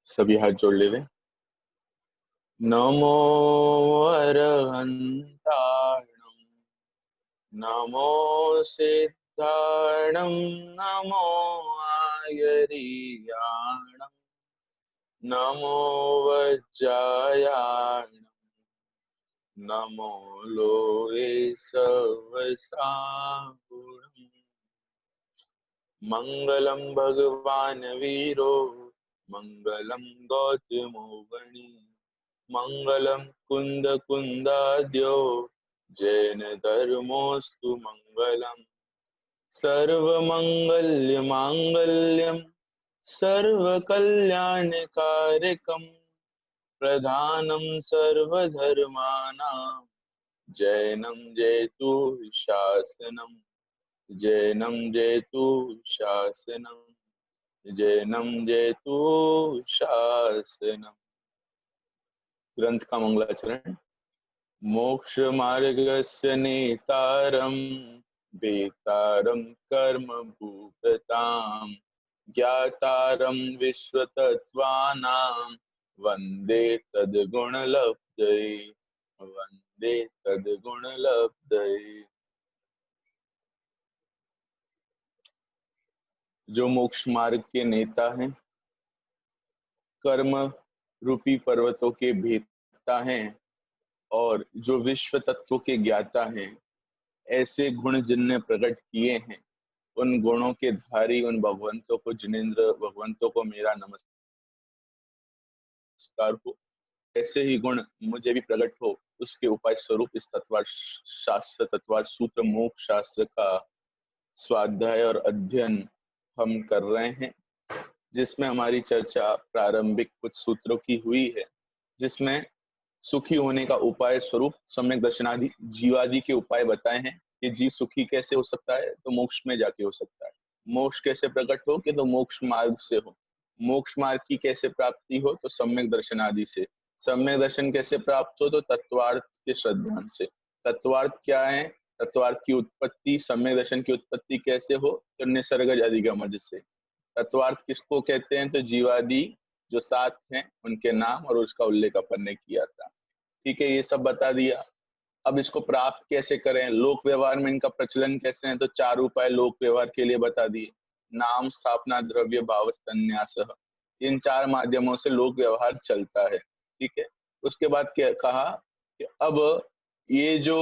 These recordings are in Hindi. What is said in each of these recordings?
सभी हाथ जोड़ ले वे। नमो अरहन्ताणं नमो सिद्धाणं नमो आयर्याणं नमो वज्रायाणं नमो लोहे सवसाहुणम् मंगलम भगवान वीरो मंगलम गौतमो गणी मंगलम कुंद कुंदाद्यो जैन धर्मोस्तु मंगलम सर्वमंगल्य मांगल्यम सर्वकल्याणकारकम प्रधानम सर्वधर्माणां जैनम जयतु शासनम जैनम जयतु शासनम जैनम जयतु शासनम। ग्रंथ का मंगलाचरण। मोक्ष मार्गस्य नेतारं वेतारं कर्म भूततां ज्ञातारं विश्वतत्त्वानां वन्दे तद्गुणलब्धये वन्दे तद्गुणलब्धये। जो मोक्ष मार्ग के नेता हैं, कर्म रूपी पर्वतों के भेदता हैं और जो विश्व तत्वों के ज्ञाता हैं, ऐसे गुण जिनने प्रकट किए हैं, उन गुणों के धारी उन भगवंतों को, जिनेंद्र भगवंतों को मेरा नमस्कार हो। ऐसे ही गुण मुझे भी प्रकट हो, उसके उपाय स्वरूप इस तत्वार सूत्र मोक्ष शास्त्र का स्वाध्याय और अध्ययन हम कर रहे हैं, जिसमें हमारी चर्चा प्रारंभिक कुछ सूत्रों की हुई है, जिसमें सुखी होने का उपाय स्वरूप सम्यक दर्शनादि जीवादि के उपाय बताए हैं कि जीव सुखी कैसे हो सकता है, तो मोक्ष में जाके हो सकता है। मोक्ष कैसे प्रकट हो कि तो मोक्ष मार्ग से हो। मोक्ष मार्ग की कैसे प्राप्ति हो, तो सम्यक दर्शनादि से। सम्यक दर्शन कैसे प्राप्त हो, तो तत्वार्थ के श्रद्धान से। तत्वार्थ क्या है? तत्वार्थ की उत्पत्ति, सम्यक दर्शन की उत्पत्ति कैसे हो, तो निसर्गज अधिगमज से। तत्वार्थ किसको कहते हैं, तो जीवादि जो सात हैं उनके नाम और उसका उल्लेख अपन ने किया था। ठीक है, ये सब बता दिया। अब इसको प्राप्त कैसे करें, लोक व्यवहार में इनका प्रचलन कैसे है, तो चार उपाय लोक व्यवहार के लिए बता दिए। नाम, स्थापना, द्रव्य, भाव, संन्यास। इन चार माध्यमों से लोक व्यवहार चलता है। ठीक है, उसके बाद क्या कहा कि अब ये जो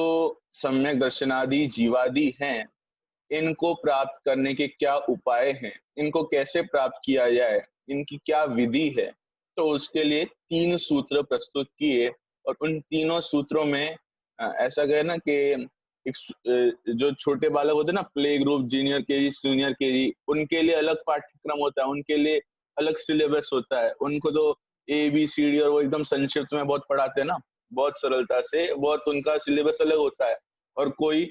सम्यक दर्शनादि जीवादि हैं, इनको प्राप्त करने के क्या उपाय हैं, इनको कैसे प्राप्त किया जाए, इनकी क्या विधि है, तो उसके लिए तीन सूत्र प्रस्तुत किए। और उन तीनों सूत्रों में ऐसा कहे ना कि जो छोटे बालक होते हैं ना, play group, junior KG, senior KG, उनके लिए अलग पाठ्यक्रम होता है, उनके लिए अलग सिलेबस होता है। उनको तो ABCD और वो एकदम संक्षिप्त में बहुत पढ़ाते हैं ना, बहुत सरलता से, बहुत उनका सिलेबस अलग होता है। और कोई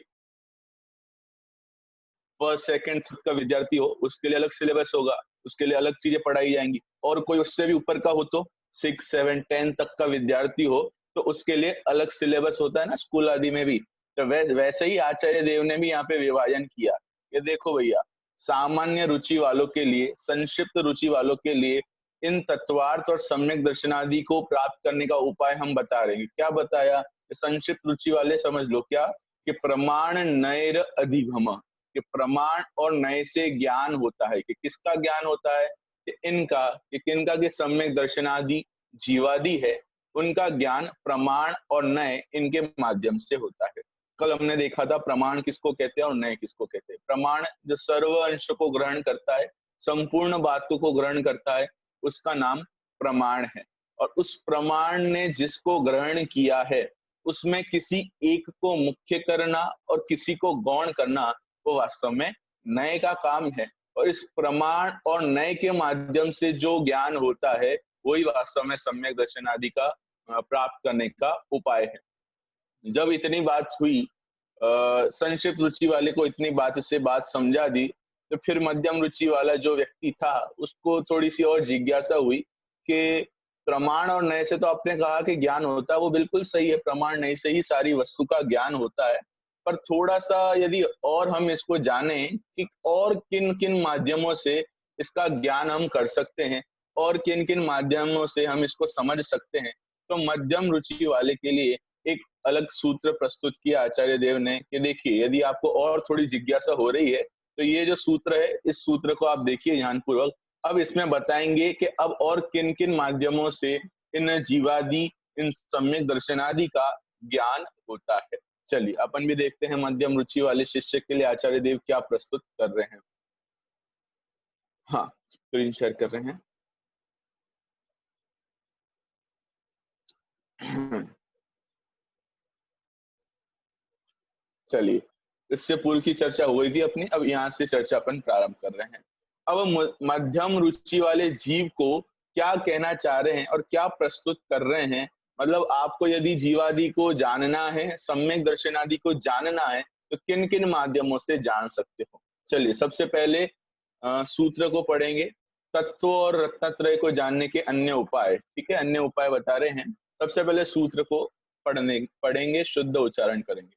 फर्स्ट सेकंड तक का विद्यार्थी हो, उसके लिए अलग सिलेबस होगा, उसके लिए अलग चीजें पढ़ाई जाएंगी। और कोई उससे भी ऊपर का हो, तो 6, 7, 10 तक का विद्यार्थी हो, तो उसके लिए अलग सिलेबस होता है ना, स्कूल आदि में भी। तो वैसे ही आचार्य देव ने भी यहाँ पे विभाजन किया। ये देखो भैया, सामान्य रुचि वालों के लिए, संक्षिप्त रुचि वालों के लिए इन तत्वार्थ और सम्यक दर्शनादि को प्राप्त करने का उपाय हम बता रहे हैं। क्या बताया? संक्षिप्त रुचि वाले समझ लो क्या, कि प्रमाण नैर अधिगम, कि प्रमाण और नए से ज्ञान होता है। कि किसका ज्ञान होता है? कि इनका, कि किनका, कि सम्यक दर्शनादि जीवादि है, उनका ज्ञान प्रमाण और नए इनके माध्यम से होता है। कल हमने देखा था प्रमाण किसको कहते हैं और नए किसको कहते हैं। प्रमाण जो सर्व अंश को ग्रहण करता है, संपूर्ण बातों को ग्रहण करता है, उसका नाम प्रमाण है। और उस प्रमाण ने जिसको ग्रहण किया है, उसमें किसी एक को मुख्य करना और किसी को गौण करना, वो वास्तव में नए का काम है। और इस प्रमाण और नए के माध्यम से जो ज्ञान होता है, वही वास्तव में सम्यक दर्शन आदि का प्राप्त करने का उपाय है। जब इतनी बात हुई, संक्षिप्त रुचि वाले को इतनी बात से बात समझा दी, तो फिर मध्यम रुचि वाला जो व्यक्ति था, उसको थोड़ी सी और जिज्ञासा हुई कि प्रमाण और नए से तो आपने कहा कि ज्ञान होता है, वो बिल्कुल सही है, प्रमाण नए से ही सारी वस्तु का ज्ञान होता है। पर थोड़ा सा यदि और हम इसको जाने कि और किन किन माध्यमों से इसका ज्ञान हम कर सकते हैं, और किन किन माध्यमों से हम इसको समझ सकते हैं, तो मध्यम रुचि वाले के लिए एक अलग सूत्र प्रस्तुत किया आचार्य देव ने कि देखिए, यदि आपको और थोड़ी जिज्ञासा हो रही है तो ये जो सूत्र है, इस सूत्र को आप देखिए ध्यानपूर्वक। अब इसमें बताएंगे कि अब और किन किन माध्यमों से इन जीवादि, इन सम्यक दर्शनादि का ज्ञान होता है। चलिए अपन भी देखते हैं मध्यम रुचि वाले शिष्य के लिए आचार्य देव क्या प्रस्तुत कर रहे हैं। हाँ, स्क्रीन शेयर कर रहे हैं। चलिए, इससे पूर्व की चर्चा हो गई थी अपनी, अब यहाँ से चर्चा अपन प्रारंभ कर रहे हैं। अब मध्यम रुचि वाले जीव को क्या कहना चाह रहे हैं और क्या प्रस्तुत कर रहे हैं, मतलब आपको यदि जीवादि को जानना है, सम्यक दर्शनादि को जानना है, तो किन किन माध्यमों से जान सकते हो। चलिए, सबसे पहले सूत्र को पढ़ेंगे, तत्व और रत्नत्रय को जानने के अन्य उपाय। ठीक है, अन्य उपाय बता रहे हैं। सबसे पहले सूत्र को पढ़ेंगे, शुद्ध उच्चारण करेंगे।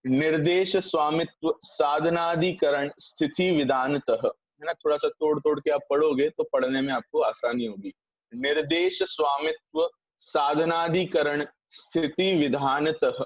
निर्देश स्वामित्व साधनाधिकरण स्थिति विधानतः, है ना, थोड़ा सा तोड़ तोड़ के आप पढ़ोगे तो पढ़ने में आपको आसानी होगी। निर्देश स्वामित्व साधनाधिकरण स्थिति विधानतः,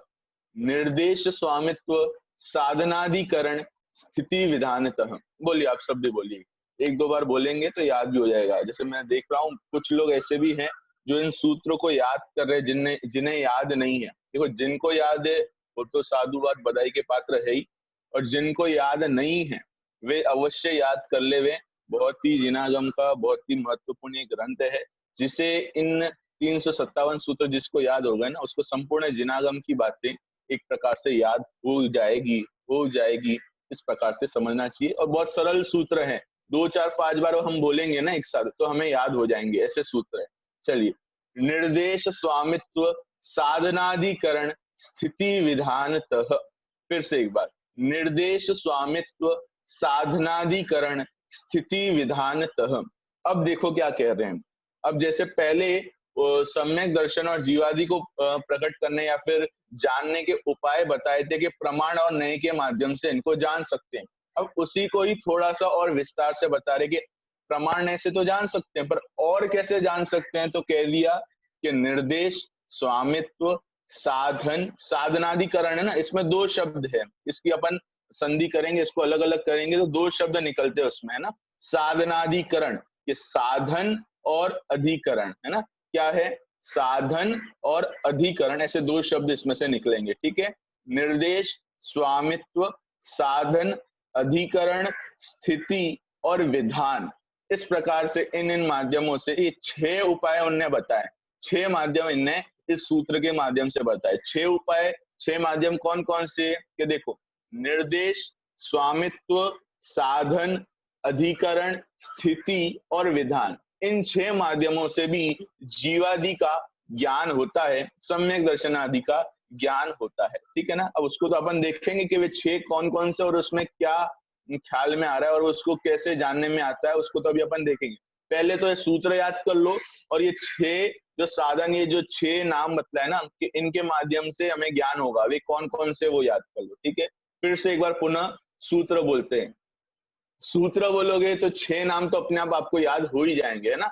निर्देश स्वामित्व साधनाधिकरण स्थिति विधानतः। बोलिए, आप सब भी बोलिए, एक दो बार बोलेंगे तो याद भी हो जाएगा। जैसे मैं देख रहा हूँ कुछ लोग ऐसे भी हैं जो इन सूत्रों को याद कर रहे हैं, जिन्हें याद नहीं है। देखो, जिनको याद है वो तो साधुवाद बधाई के पात्र है ही, और जिनको याद नहीं है वे अवश्य याद कर ले। वे बहुत ही जिनागम का बहुत ही महत्वपूर्ण एक ग्रंथ है, जिसे इन 357 सूत्र जिसको याद हो गए ना, उसको संपूर्ण जिनागम की बातें एक प्रकार से याद हो जाएगी। इस प्रकार से समझना चाहिए, और बहुत सरल सूत्र है, 2 4 5 बार हम बोलेंगे ना एक साथ तो हमें याद हो जाएंगे, ऐसे सूत्र है। चलिए, निर्देश स्वामित्व साधनाधिकरण स्थिति विधानतः, फिर से एक बार, निर्देश स्वामित्व साधनाधिकरण स्थिति विधानतः। अब देखो क्या कह रहे हैं। अब जैसे पहले सम्यक दर्शन और जीवादि को प्रकट करने या फिर जानने के उपाय बताए थे कि प्रमाण और नए के माध्यम से इनको जान सकते हैं। अब उसी को ही थोड़ा सा और विस्तार से बता रहे कि प्रमाण नए से तो जान सकते हैं, पर और कैसे जान सकते हैं, तो कह दिया कि निर्देश स्वामित्व साधन, साधनाधिकरण है ना, इसमें 2 शब्द है, इसकी अपन संधि करेंगे, इसको अलग अलग करेंगे तो 2 शब्द निकलते हैं उसमें, है ना। साधनाधिकरण, ये साधन और अधिकरण, है ना, क्या है, साधन और अधिकरण, ऐसे 2 शब्द इसमें से निकलेंगे। ठीक है, निर्देश स्वामित्व साधन अधिकरण स्थिति और विधान, इस प्रकार से इन माध्यमों से ये 6 उपाय उनने बताए, 6 माध्यम इनने इस सूत्र के माध्यम से बताए। 6 उपाय, 6 माध्यम कौन कौन से, कि देखो, निर्देश स्वामित्व साधन अधिकरण स्थिति और विधान, इन 6 माध्यमों से भी जीवादि का ज्ञान होता है, सम्यक दर्शनादि का ज्ञान होता है। ठीक है ना। अब उसको तो अपन देखेंगे कि वे 6 कौन कौन से और उसमें क्या ख्याल में आ रहा है और उसको कैसे जानने में आता है, उसको तो अभी अपन देखेंगे। पहले तो ये सूत्र याद कर लो, और ये 6 जो साधन, ये जो 6 नाम बतलाए ना कि इनके माध्यम से हमें ज्ञान होगा, वे कौन कौन से वो याद कर लो। ठीक है, फिर से एक बार पुनः सूत्र बोलते हैं। सूत्र बोलोगे तो 6 नाम तो अपने आप आपको याद हो ही जाएंगे, है ना।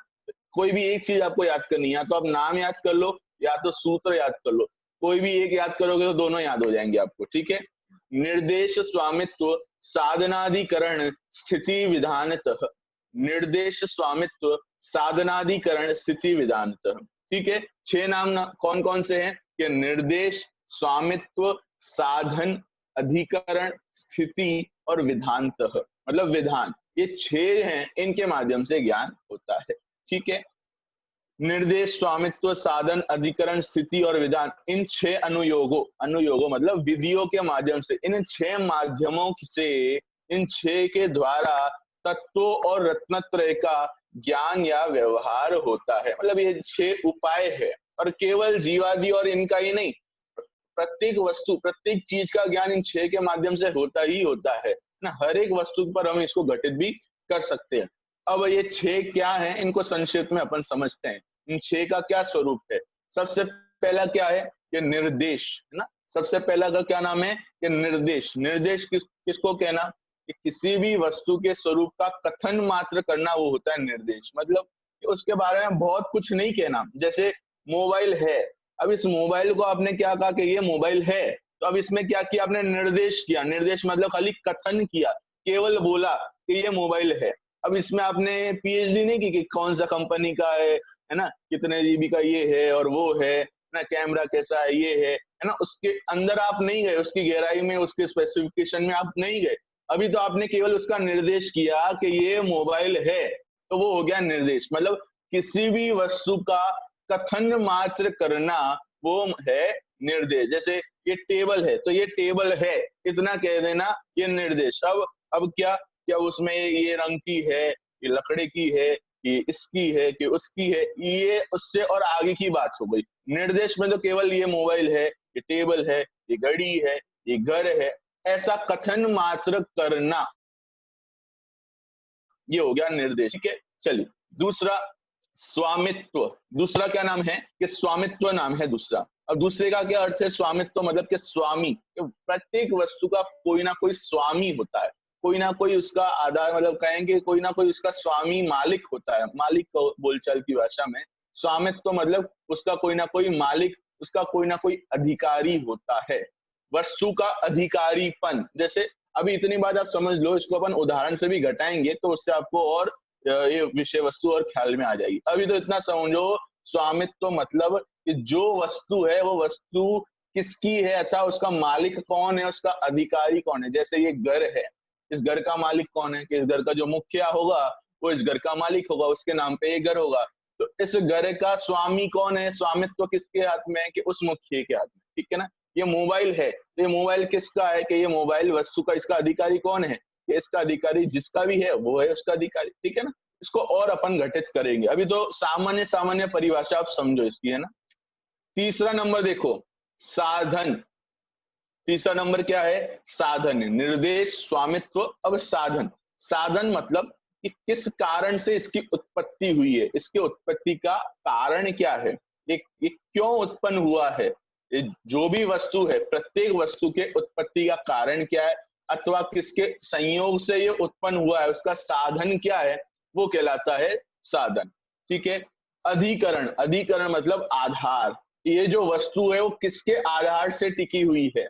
कोई भी एक चीज आपको याद करनी है, या तो आप नाम याद कर लो या तो सूत्र याद कर लो, कोई भी एक याद करोगे तो दोनों याद हो जाएंगे आपको। ठीक है, निर्देश स्वामित्व साधनाधिकरण स्थिति विधानतः, निर्देश स्वामित्व साधनाधिकरण स्थिति विधानतः। ठीक है, 6 नाम कौन कौन से हैं, कि निर्देश स्वामित्व साधन अधिकरण स्थिति और विधानतः, मतलब विधान, ये 6 हैं, इनके माध्यम से ज्ञान होता है। ठीक है, निर्देश स्वामित्व साधन अधिकरण स्थिति और विधान, इन 6 अनुयोगों मतलब विधियों के माध्यम से, इन 6 माध्यमों से, इन 6 के द्वारा तत्वों और रत्नत्रय का ज्ञान या व्यवहार होता है। मतलब ये 6 उपाय है, और केवल जीवादि और इनका ही नहीं, प्रत्येक वस्तु, प्रत्येक चीज का ज्ञान इन 6 के माध्यम से होता ही होता है ना। हर एक वस्तु पर हम इसको घटित भी कर सकते हैं। अब ये 6 क्या है, इनको संक्षेप में अपन समझते हैं। इन 6 का क्या स्वरूप है। सबसे पहला क्या है, कि निर्देश, है ना। सबसे पहला का क्या नाम है, कि निर्देश। निर्देश किसको कहना, कि किसी भी वस्तु के स्वरूप का कथन मात्र करना, वो होता है निर्देश। मतलब उसके बारे में बहुत कुछ नहीं कहना। जैसे मोबाइल है, अब इस मोबाइल को आपने क्या कहा कि ये मोबाइल है, तो अब इसमें क्या किया आपने, निर्देश किया। निर्देश मतलब खाली कथन किया, केवल बोला कि ये मोबाइल है। अब इसमें आपने पीएचडी नहीं की कि कौन सा कंपनी का है ना, कितने जीबी का ये है और वो है ना, कैमरा कैसा है, ये है ना, उसके अंदर आप नहीं गए, उसकी गहराई में, उसके स्पेसिफिकेशन में आप नहीं गए। अभी तो आपने केवल उसका निर्देश किया कि ये मोबाइल है, तो वो हो गया निर्देश। मतलब किसी भी वस्तु का कथन मात्र करना वो है निर्देश। जैसे ये टेबल है, तो ये टेबल है इतना कह देना, ये निर्देश। अब क्या क्या उसमें ये रंग की है, ये लकड़ी की है, ये इसकी है कि उसकी है, ये उससे और आगे की बात हो गई। निर्देश में तो केवल ये मोबाइल है, ये टेबल है, ये घड़ी है, ये घर है, ऐसा कथन मात्र करना, ये हो गया निर्देश। ठीक है, चलिए दूसरा, स्वामित्व। दूसरा क्या नाम है कि स्वामित्व नाम है दूसरा। अब दूसरे का क्या अर्थ है स्वामित्व, मतलब कि स्वामी। प्रत्येक वस्तु का कोई ना कोई स्वामी होता है, कोई ना कोई उसका आधार, मतलब कहेंगे कोई ना कोई उसका स्वामी, मालिक होता है। मालिक को बोलचाल की भाषा में स्वामित्व मतलब उसका कोई ना कोई मालिक, उसका कोई ना कोई अधिकारी होता है। वस्तु का अधिकारीपन, जैसे अभी इतनी बात आप समझ लो, इसको अपन उदाहरण से भी घटाएंगे तो उससे आपको और ये विषय वस्तु और ख्याल में आ जाएगी। अभी तो इतना समझो, स्वामित्व मतलब कि जो वस्तु है वो वस्तु किसकी है, अच्छा उसका मालिक कौन है, उसका अधिकारी कौन है। जैसे ये घर है, इस घर का मालिक कौन है, कि इस घर का जो मुखिया होगा वो इस घर का मालिक होगा, उसके नाम पे ये घर होगा। तो इस घर का स्वामी कौन है, स्वामित्व किसके हाथ में है, कि उस मुखिया के हाथ में। ठीक है ना। ये मोबाइल है, तो ये मोबाइल किसका है, कि ये मोबाइल वस्तु का, इसका अधिकारी कौन है, कि इसका अधिकारी जिसका भी है वो है उसका अधिकारी। ठीक है ना। इसको और अपन घटित करेंगे, अभी तो सामान्य सामान्य परिभाषा आप समझो इसकी, है ना। तीसरा नंबर देखो, साधन। तीसरा नंबर क्या है, साधन। निर्देश, स्वामित्व, अब साधन। साधन मतलब कि किस कारण से इसकी उत्पत्ति हुई है, इसकी उत्पत्ति का कारण क्या है, ये क्यों उत्पन्न हुआ है। ये जो भी वस्तु है, प्रत्येक वस्तु के उत्पत्ति का कारण क्या है, अथवा किसके संयोग से ये उत्पन्न हुआ है, उसका साधन क्या है, वो कहलाता है साधन। ठीक है। अधिकरण। अधिकरण मतलब आधार। ये जो वस्तु है वो किसके आधार से टिकी हुई है।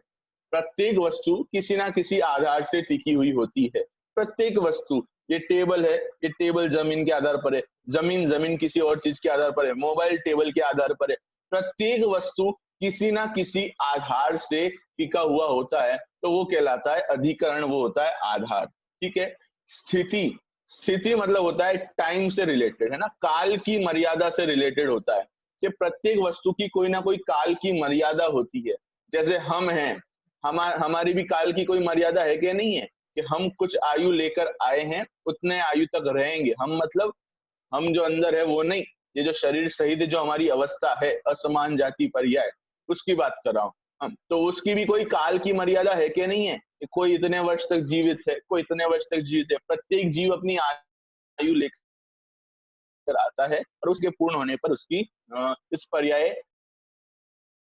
प्रत्येक वस्तु किसी ना किसी आधार से टिकी हुई होती है। प्रत्येक वस्तु, ये टेबल है, ये टेबल जमीन के आधार पर है, जमीन जमीन किसी और चीज के आधार पर है, मोबाइल टेबल के आधार पर है। प्रत्येक वस्तु किसी ना किसी आधार से टिका हुआ होता है, तो वो कहलाता है अधिकरण, वो होता है आधार। ठीक है। स्थिति। स्थिति मतलब होता है टाइम से रिलेटेड, है ना, काल की मर्यादा से रिलेटेड होता है, कि प्रत्येक वस्तु की कोई ना कोई काल की मर्यादा होती है। जैसे हम हैं, हमारी भी काल की कोई मर्यादा है कि नहीं है, कि हम कुछ आयु लेकर आए हैं, उतने आयु तक रहेंगे हम, मतलब हम जो अंदर है वो नहीं, ये जो शरीर सहित जो हमारी अवस्था है, असमान जाति पर्याय, उसकी बात कर रहा हूँ हम। तो उसकी भी कोई काल की मर्यादा है कि नहीं है, कि कोई इतने वर्ष तक जीवित है, कोई इतने वर्ष तक जीवित है। प्रत्येक जीव अपनी आयु लेकर आता है और उसके पूर्ण होने पर उसकी इस पर्याय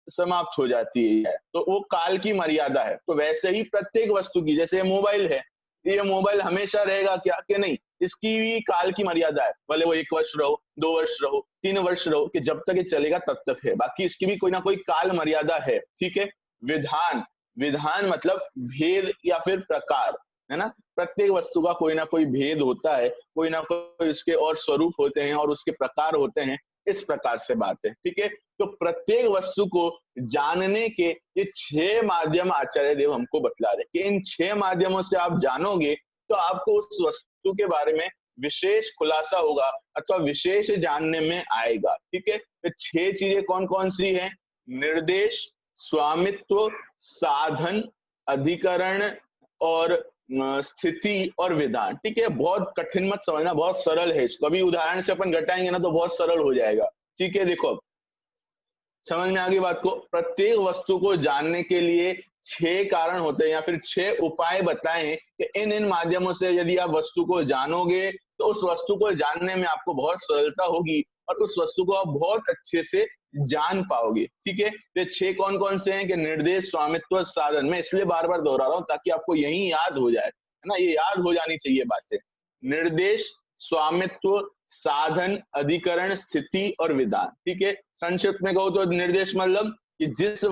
समाप्त हो जाती है, तो वो काल की मर्यादा है। तो वैसे ही प्रत्येक वस्तु की, जैसे मोबाइल है, ये मोबाइल हमेशा रहेगा क्या, कि नहीं, इसकी भी काल की मर्यादा है। भले वो 1 वर्ष रहो, 2 वर्ष रहो, 3 वर्ष रहो, कि जब तक ये चलेगा तब तक है, बाकी इसकी भी कोई ना कोई काल मर्यादा है। ठीक है। विधान। विधान मतलब भेद या फिर प्रकार, है ना। प्रत्येक वस्तु का कोई ना कोई भेद होता है, कोई ना कोई इसके और स्वरूप होते हैं और उसके प्रकार होते हैं, इस प्रकार से बात है। ठीक है। तो प्रत्येक वस्तु को जानने के ये 6 माध्यम आचार्य देव हमको बतला रहे, कि इन 6 माध्यमों से आप जानोगे तो आपको उस वस्तु के बारे में विशेष खुलासा होगा, अथवा विशेष जानने में आएगा। ठीक है। तो 6 चीजें कौन कौन सी हैं, निर्देश, स्वामित्व, साधन, अधिकरण और स्थिति और विधान। ठीक है। बहुत कठिन मत समझना, बहुत सरल है, इसको अभी उदाहरण से अपन घटाएंगे ना तो बहुत सरल हो जाएगा। ठीक है। देखो समझ में आ गई बात को। प्रत्येक वस्तु को जानने के लिए 6 कारण होते हैं, या फिर 6 उपाय बताए हैं, कि इन इन माध्यमों से यदि आप वस्तु को जानोगे तो उस वस्तु को जानने में आपको बहुत सरलता होगी और उस वस्तु को आप बहुत अच्छे से जान पाओगे। ठीक है। तो 6 कौन कौन से हैं, कि निर्देश, स्वामित्व, साधन। मैं इसलिए बार बार दोहरा रहा हूं ताकि आपको यही याद हो जाए, है ना, ये याद हो जानी चाहिए बातें। निर्देश, स्वामित्व, साधन, अधिकरण, स्थिति और विधान। ठीक है, संक्षिप्त में कहूँ तो निर्देश मतलब कि जिस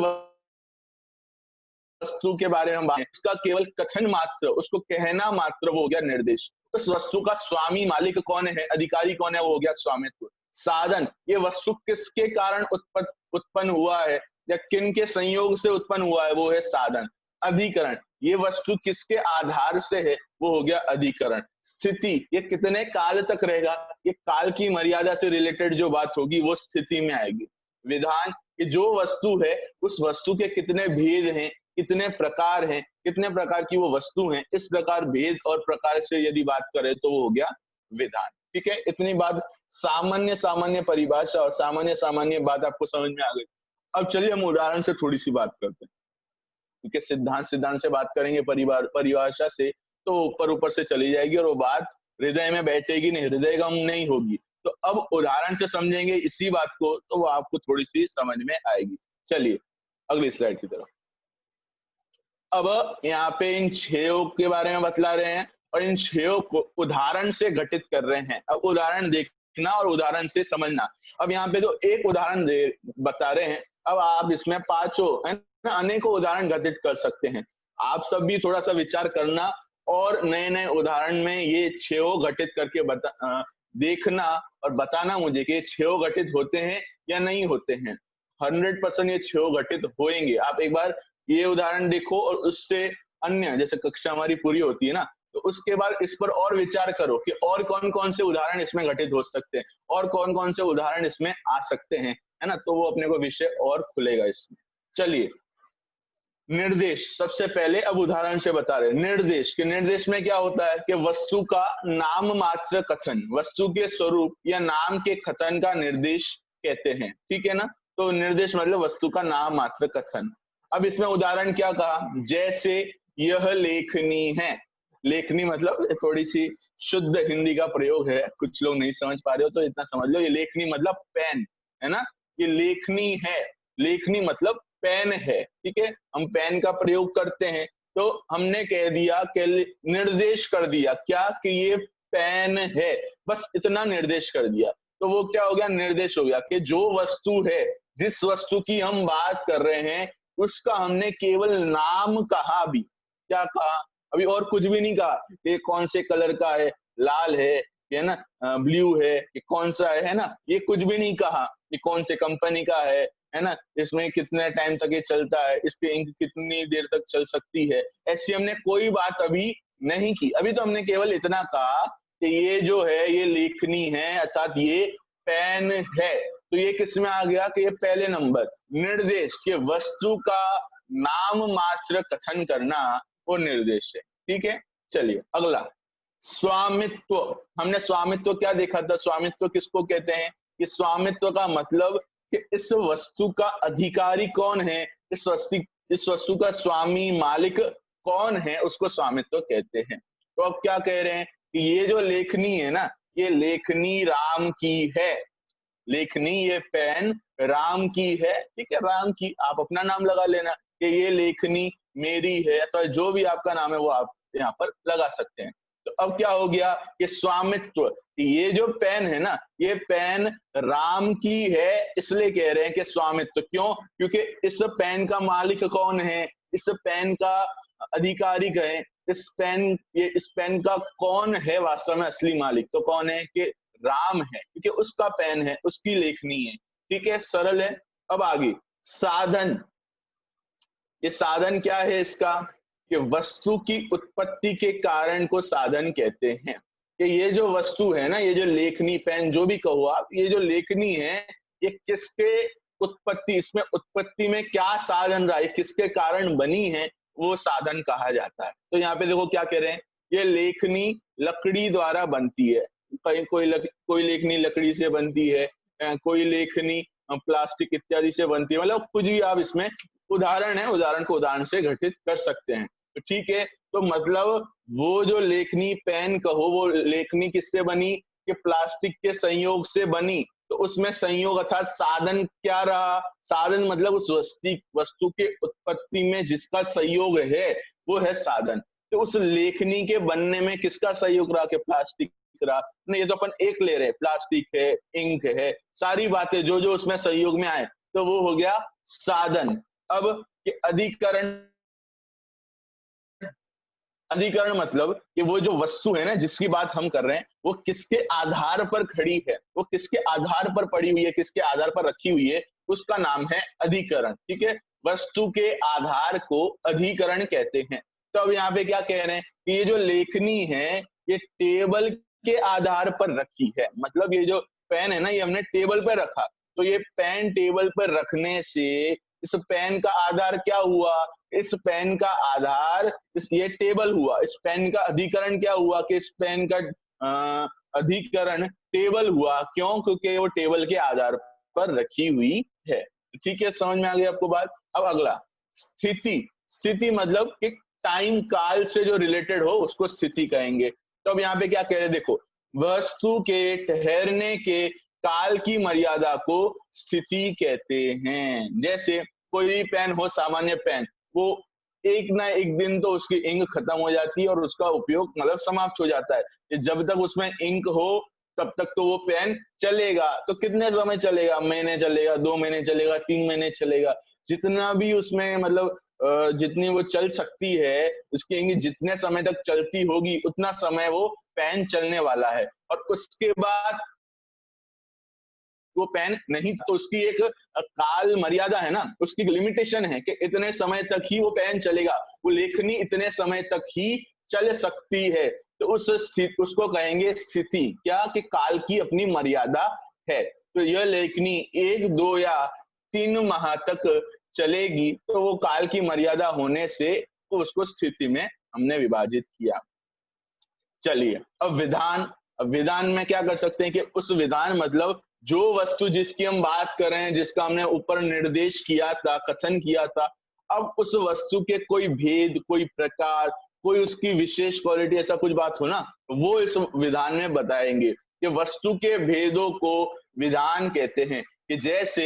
वस्तु के बारे में हम बात, उसका केवल कथन मात्र, उसको कहना मात्र, वो हो गया निर्देश। उस वस्तु का स्वामी मालिक कौन है, अधिकारी कौन है, वो हो गया स्वामित्व। साधन, ये वस्तु किसके कारण उत्पन्न हुआ है या किन के संयोग से उत्पन्न हुआ है, वो है साधन। अधिकरण, ये वस्तु किसके आधार से है, वो हो गया अधिकरण। स्थिति, ये कितने काल तक रहेगा, ये काल की मर्यादा से रिलेटेड जो बात होगी वो स्थिति में आएगी। विधान, कि जो वस्तु है उस वस्तु के कितने भेद हैं, कितने प्रकार हैं, कितने प्रकार की वो वस्तु हैं, इस प्रकार भेद और प्रकार से यदि बात करें तो वो हो गया विधान। ठीक है, इतनी बात सामान्य सामान्य परिभाषा और सामान्य सामान्य बात आपको समझ में आ गई। अब चलिए हम उदाहरण से थोड़ी सी बात करते हैं, क्योंकि सिद्धांत से बात करेंगे परिभाषा से तो ऊपर ऊपर से चली जाएगी और वो बात हृदय में बैठेगी नहीं, हृदयगम नहीं होगी। तो अब उदाहरण से समझेंगे इसी बात को तो वो आपको थोड़ी सी समझ में आएगी। चलिए अगली स्लाइड की तरफ। अब यहाँ पे इन छेयों के बारे में बतला रहे हैं और इन छेयों को उदाहरण से घटित कर रहे हैं। अब उदाहरण देखना और उदाहरण से समझना। अब यहाँ पे जो एक उदाहरण बता रहे हैं, अब आप इसमें पांचों अनेकों उदाहरण घटित कर सकते हैं। आप सब भी थोड़ा सा विचार करना और नए नए उदाहरण में ये छेयों घटित करके देखना और बताना मुझे कि छेयों घटित होते हैं या नहीं होते हैं। 100% ये छेयों घटित होंगे। आप एक बार ये उदाहरण देखो और उससे अन्य, जैसे कक्षा हमारी पूरी होती है ना, तो उसके बाद इस पर और विचार करो कि और कौन कौन से उदाहरण इसमें घटित हो सकते हैं और कौन कौन से उदाहरण इसमें आ सकते हैं, है ना। तो वो अपने को विषय और खुलेगा इसमें। चलिए निर्देश सबसे पहले अब उदाहरण से बता रहे। निर्देश के निर्देश में क्या होता है कि वस्तु का नाम मात्र कथन, वस्तु के स्वरूप या नाम के कथन का निर्देश कहते हैं। ठीक है ना, तो निर्देश मतलब वस्तु का नाम मात्र कथन। अब इसमें उदाहरण क्या कहा, जैसे यह लेखनी है। लेखनी मतलब थोड़ी सी शुद्ध हिंदी का प्रयोग है, कुछ लोग नहीं समझ पा रहे हो तो इतना समझ लो, ये लेखनी मतलब पेन, है ना। ये लेखनी है, लेखनी मतलब पेन है। ठीक है, हम पेन का प्रयोग करते हैं तो हमने कह दिया कि निर्देश कर दिया क्या कि ये पेन है, बस इतना निर्देश कर दिया। तो वो क्या हो गया, निर्देश हो गया कि जो वस्तु है, जिस वस्तु की हम बात कर रहे हैं उसका हमने केवल नाम कहा, भी क्या कहा, अभी और कुछ भी नहीं कहा। ये कौन से कलर का है, लाल है ना, ब्लू है, ये कौन सा है ना, ये कुछ भी नहीं कहा। ये कौन से कंपनी का है ना, इसमें कितने टाइम तक ये चलता है, इस पे इंक कितनी देर तक चल सकती है, ऐसी हमने कोई बात अभी नहीं की। अभी तो हमने केवल इतना कहा कि ये जो है ये लेखनी है, अर्थात ये पेन है। तो ये किस में आ गया कि ये पहले नंबर निर्देश के वस्तु का नाम मात्र कथन करना, वो निर्देश है। ठीक है, चलिए अगला स्वामित्व। हमने स्वामित्व क्या देखा था, स्वामित्व किसको कहते हैं, कि स्वामित्व का मतलब कि इस वस्तु का अधिकारी कौन है, इस वस्तु का स्वामी मालिक कौन है, उसको स्वामित्व कहते हैं। तो अब क्या कह रहे हैं कि ये जो लेखनी है ना, ये लेखनी राम की है। लेखनी ये पेन राम की है। ठीक है, राम की, आप अपना नाम लगा लेना कि ये लेखनी मेरी है, अथवा जो भी आपका नाम है वो आप यहाँ पर लगा सकते हैं। तो अब क्या हो गया कि स्वामित्व, ये जो पेन है ना, ये पेन राम की है, इसलिए कह रहे हैं कि स्वामित्व। क्यों, क्योंकि इस पेन का मालिक कौन है, इस पेन का अधिकारी कहें, इस पेन का कौन है वास्तव में असली मालिक, तो कौन है कि राम है, क्योंकि उसका पेन है, उसकी लेखनी है। ठीक है, सरल है। अब आगे साधन। ये साधन क्या है इसका, कि वस्तु की उत्पत्ति के कारण को साधन कहते हैं। कि ये जो वस्तु है ना, ये जो लेखनी पेन जो भी कहो आप, ये जो लेखनी है ये किसके उत्पत्ति, इसमें उत्पत्ति में क्या साधन रहा है, किसके कारण बनी है, वो साधन कहा जाता है। तो यहाँ पे देखो क्या कह रहे हैं, ये लेखनी लकड़ी द्वारा बनती है। कहीं कोई लेखनी लकड़ी से बनती है, कोई लेखनी प्लास्टिक इत्यादि से बनती है, मतलब कुछ भी आप इसमें उदाहरण है, उदाहरण को उदाहरण से घटित कर सकते हैं। तो ठीक है, तो मतलब वो जो लेखनी पेन कहो, वो लेखनी किससे बनी, कि प्लास्टिक के संयोग से बनी। तो उसमें संयोग अर्थात साधन क्या रहा, साधन मतलब उस वस्तु के उत्पत्ति में जिसका संयोग है वो है साधन। तो उस लेखनी के बनने में किसका सहयोग रहा, कि प्लास्टिक रहा नहीं, ये तो अपन एक ले रहे हैं, प्लास्टिक है, इंक है, सारी बातें जो जो उसमें सहयोग में आए, तो वो हो गया साधन। अब ये अधिकरण, अधिकरण मतलब कि वो जो वस्तु है ना जिसकी बात हम कर रहे हैं, वो किसके आधार पर खड़ी है, वो किसके आधार पर पड़ी हुई है, किसके आधार पर रखी हुई है, उसका नाम है अधिकरण। ठीक है, वस्तु के आधार को अधिकरण कहते हैं। तो अब यहाँ पे क्या कह रहे हैं कि ये जो लेखनी है ये टेबल के आधार पर रखी है, मतलब ये जो पेन है ना ये हमने टेबल पर रखा, तो ये पेन टेबल पर रखने से इस पेन का आधार क्या हुआ, इस पेन का आधार इस ये टेबल हुआ, इस पेन का अधिकरण क्या हुआ कि इस पेन का अधिकरण टेबल हुआ। क्यों? क्योंकि वो टेबल के आधार पर रखी हुई है। ठीक है, समझ में आ गई आपको बात। अब अगला स्थिति, स्थिति मतलब कि टाइम काल से जो रिलेटेड हो उसको स्थिति कहेंगे। तो अब यहाँ पे क्या कह रहे हैं, देखो वस्तु के ठहरने के काल की मर्यादा को स्थिति कहते हैं। जैसे कोई भी पेन हो, सामान्य पेन, वो एक ना एक दिन तो उसकी इंक खत्म हो जाती है और उसका उपयोग मतलब समाप्त हो जाता है। कि जब तक उसमें इंक हो तब तक तो वो पेन चलेगा। तो कितने समय चलेगा? महीने चलेगा, 2 महीने चलेगा, 3 महीने चलेगा, जितना भी उसमें मतलब जितनी वो चल सकती है, उसकी इंक जितने समय तक चलती होगी उतना समय वो पेन चलने वाला है। और उसके बाद वो पेन नहीं, तो उसकी एक काल मर्यादा है ना, उसकी लिमिटेशन है कि इतने समय तक ही वो पेन चलेगा, वो लेखनी इतने समय तक ही चल सकती है। तो उस स्थिति उसको कहेंगे स्थिति, क्या कि काल की अपनी मर्यादा है। तो यह लेखनी 1, 2 या 3 माह तक चलेगी, तो वो काल की मर्यादा होने से तो उसको स्थिति में हमने विभाजित किया। चलिए अब विधान, अब विधान में क्या कर सकते हैं कि उस विधान मतलब जो वस्तु जिसकी हम बात कर रहे हैं, जिसका हमने ऊपर निर्देश किया था, कथन किया था, अब उस वस्तु के कोई भेद, कोई प्रकार, कोई उसकी विशेष क्वालिटी, ऐसा कुछ बात हो ना, वो इस विधान में बताएंगे कि वस्तु के भेदों को विधान कहते हैं। कि जैसे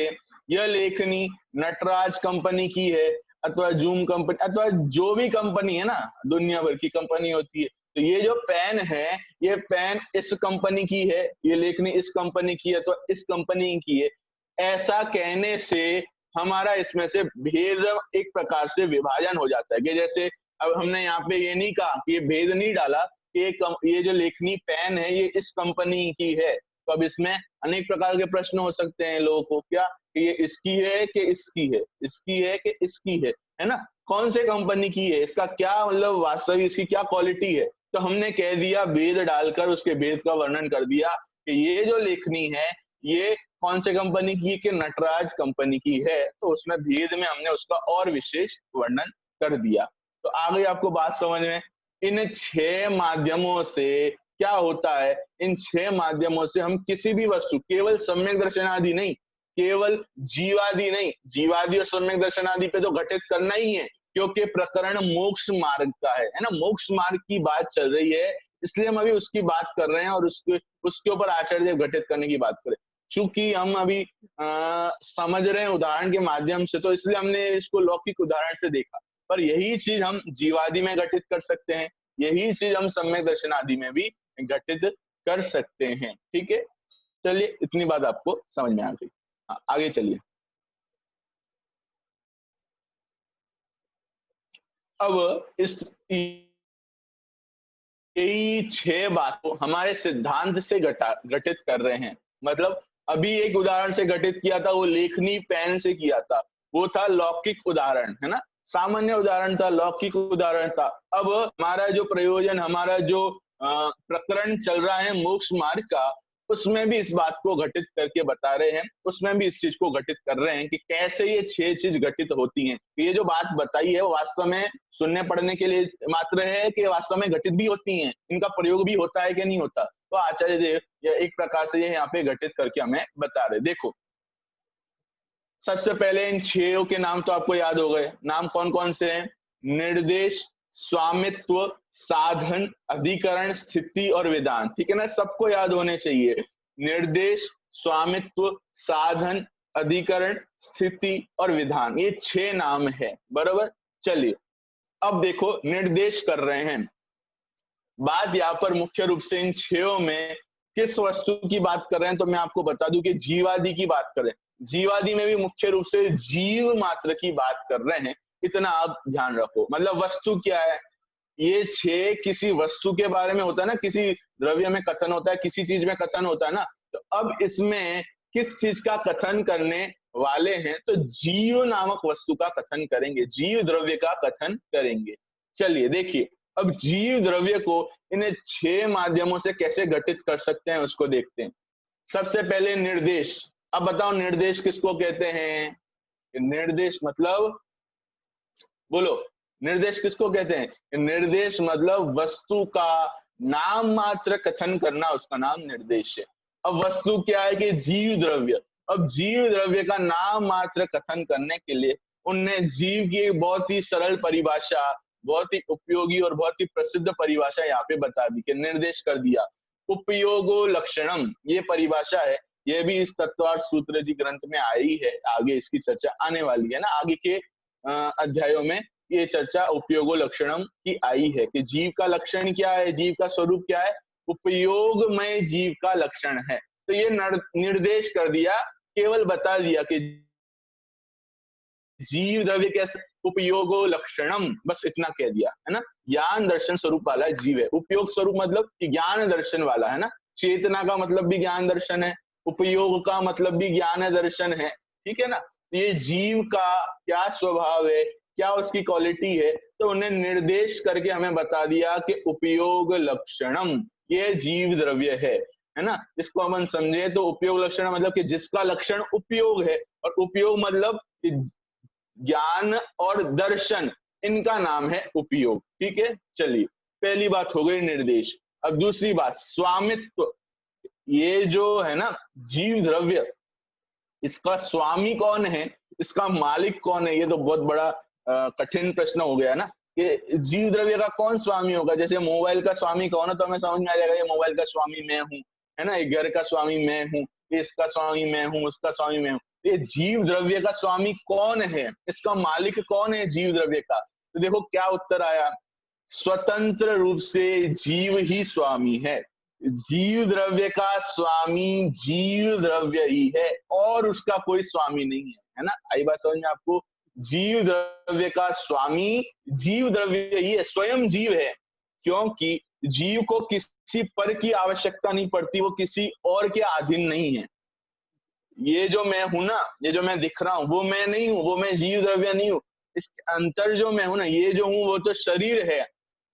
यह लेखनी नटराज कंपनी की है, अथवा जूम कंपनी, अथवा जो भी कंपनी है ना, दुनिया भर की कंपनी होती है, तो ये जो पेन है, ये पेन इस कंपनी की है, ये लेखनी इस कंपनी की है, तो इस कंपनी की है। ऐसा कहने से हमारा इसमें से भेद एक प्रकार से विभाजन हो जाता है। कि जैसे अब हमने यहाँ पे ये नहीं कहा कि ये भेद नहीं डाला कि ये जो लेखनी पेन है ये इस कंपनी की है। तो अब इसमें अनेक प्रकार के प्रश्न हो सकते हैं लोगों को, क्या कि ये इसकी है कि इसकी है, इसकी है कि इसकी है ना, कौन से कंपनी की है, इसका क्या मतलब वास्तविक इसकी क्या क्वालिटी है। तो हमने कह दिया, भेद डालकर उसके भेद का वर्णन कर दिया कि ये जो लेखनी है ये कौन से कंपनी की, कि नटराज कंपनी की है। तो उसमें भेद में हमने उसका और विशेष वर्णन कर दिया। तो आ गई आपको बात समझ में। इन 6 माध्यमों से क्या होता है, इन 6 माध्यमों से हम किसी भी वस्तु, केवल सम्यक दर्शनादि नहीं, केवल जीवादि नहीं, जीवादि और सम्यक दर्शनादि पे तो घटित करना ही है, क्योंकि प्रकरण मोक्ष मार्ग का है ना, मोक्ष मार्ग की बात चल रही है, इसलिए हम अभी उसकी बात कर रहे हैं और उसके ऊपर आचार्य देव घटित करने की बात करें। चूंकि हम अभी समझ रहे हैं उदाहरण के माध्यम से, तो इसलिए हमने इसको लौकिक उदाहरण से देखा। पर यही चीज हम जीवादि में घटित कर सकते हैं, यही चीज हम सम्यक दर्शन आदि में भी घटित कर सकते हैं। ठीक है, चलिए इतनी बात आपको समझ में आ गई। आगे चलिए। अब इस यही 6 बातों हमारे सिद्धांत से घटित कर रहे हैं। मतलब अभी एक उदाहरण से घटित किया था, वो लेखनी पेन से किया था, वो था लौकिक उदाहरण, है ना, सामान्य उदाहरण था, लौकिक उदाहरण था। अब हमारा जो प्रयोजन, हमारा जो प्रकरण चल रहा है मोक्ष मार्ग का, उसमें भी इस बात को घटित करके बता रहे हैं, उसमें भी इस चीज को घटित कर रहे हैं कि कैसे ये 6 चीज घटित होती हैं। ये जो बात बताई है वो वास्तव में सुनने पढ़ने के लिए मात्र है कि वास्तव में घटित भी होती हैं, इनका प्रयोग भी होता है कि नहीं होता। तो आचार्य देव ये एक प्रकार से ये यहाँ पे घटित करके हमें बता रहे। देखो सबसे पहले इन 6 के नाम तो आपको याद हो गए, नाम कौन कौन से हैं? निर्देश, स्वामित्व, साधन, अधिकरण, स्थिति और विधान। ठीक है ना, सबको याद होने चाहिए। निर्देश, स्वामित्व, साधन, अधिकरण, स्थिति और विधान, ये 6 नाम है, बराबर। चलिए अब देखो निर्देश कर रहे हैं, बात यहाँ पर मुख्य रूप से इन छयों में किस वस्तु की बात कर रहे हैं, तो मैं आपको बता दूं कि जीवादि की बात कर रहे हैं। जीवादि में भी मुख्य रूप से जीव मात्र की बात कर रहे हैं, इतना आप ध्यान रखो। मतलब वस्तु क्या है, ये छह किसी वस्तु के बारे में होता है ना, किसी द्रव्य में कथन होता है, किसी चीज में कथन होता है ना, तो अब इसमें किस चीज का कथन करने वाले हैं, तो जीव नामक वस्तु का कथन करेंगे, जीव द्रव्य का कथन करेंगे। चलिए देखिए, अब जीव द्रव्य को इन्हें छह माध्यमों से कैसे घटित कर सकते हैं उसको देखते हैं। सबसे पहले निर्देश। अब बताओ निर्देश किसको कहते हैं? निर्देश मतलब, बोलो, निर्देश किसको कहते हैं? निर्देश मतलब वस्तु का नाम मात्र कथन करना, उसका नाम निर्देश है। अब वस्तु क्या है कि जीव द्रव्य। अब जीव द्रव्य का नाम मात्र कथन करने के लिए उनने जीव की एक बहुत ही सरल परिभाषा, बहुत ही उपयोगी और बहुत ही प्रसिद्ध परिभाषा यहाँ पे बता दी, कि निर्देश कर दिया। उपयोगो लक्षणम, ये परिभाषा है, ये भी इस तत्वार्थ सूत्र जी ग्रंथ में आई है। आगे इसकी चर्चा आने वाली है ना, आगे के अध्यायों में ये चर्चा उपयोगो लक्षणम की आई है, कि जीव का लक्षण क्या है, जीव का स्वरूप क्या है, उपयोगमय जीव का लक्षण है। तो ये निर्देश कर दिया, केवल बता दिया कि जीव द्रव्य कैसे, उपयोगो लक्षणम, बस इतना कह दिया है ना। ज्ञान दर्शन स्वरूप वाला जीव है। उपयोग स्वरूप मतलब कि ज्ञान दर्शन वाला है ना। चेतना का मतलब भी ज्ञान दर्शन है, उपयोग का मतलब भी ज्ञान दर्शन है, ठीक है ना। ये जीव का क्या स्वभाव है, क्या उसकी क्वालिटी है, तो उन्हें निर्देश करके हमें बता दिया कि उपयोग लक्षणम, ये जीव द्रव्य है ना। इसको हम समझे तो उपयोग लक्षण मतलब कि जिसका लक्षण उपयोग है, और उपयोग मतलब ज्ञान और दर्शन, इनका नाम है उपयोग, ठीक है। चलिए, पहली बात हो गई निर्देश। अब दूसरी बात स्वामित्व। ये जो है ना जीव द्रव्य, इसका स्वामी कौन है, इसका मालिक कौन है, ये तो बहुत बड़ा कठिन प्रश्न हो गया ना, कि जीव द्रव्य का कौन स्वामी होगा। जैसे मोबाइल का स्वामी कौन है, तो हमें समझ में आ जाएगा ये मोबाइल का स्वामी मैं हूँ, है ना। घर का स्वामी मैं हूँ, इसका स्वामी मैं हूँ, उसका स्वामी मैं हूँ। ये जीव द्रव्य का स्वामी कौन है, इसका मालिक कौन है जीव द्रव्य का, तो देखो क्या उत्तर आया। स्वतंत्र रूप से जीव ही स्वामी है। जीव द्रव्य का स्वामी जीव द्रव्य ही है, और उसका कोई स्वामी नहीं है ना। आई बात समझ में आपको? जीव द्रव्य का स्वामी जीव द्रव्य ही है, स्वयं जीव है, क्योंकि जीव को किसी पर की आवश्यकता नहीं पड़ती, वो किसी और के अधीन नहीं है। ये जो मैं हूं ना, ये जो मैं दिख रहा हूं, वो मैं नहीं हूं, वो मैं जीव द्रव्य नहीं हूं। इस अंतर जो मैं हूं ना, ये जो हूं वो तो शरीर है,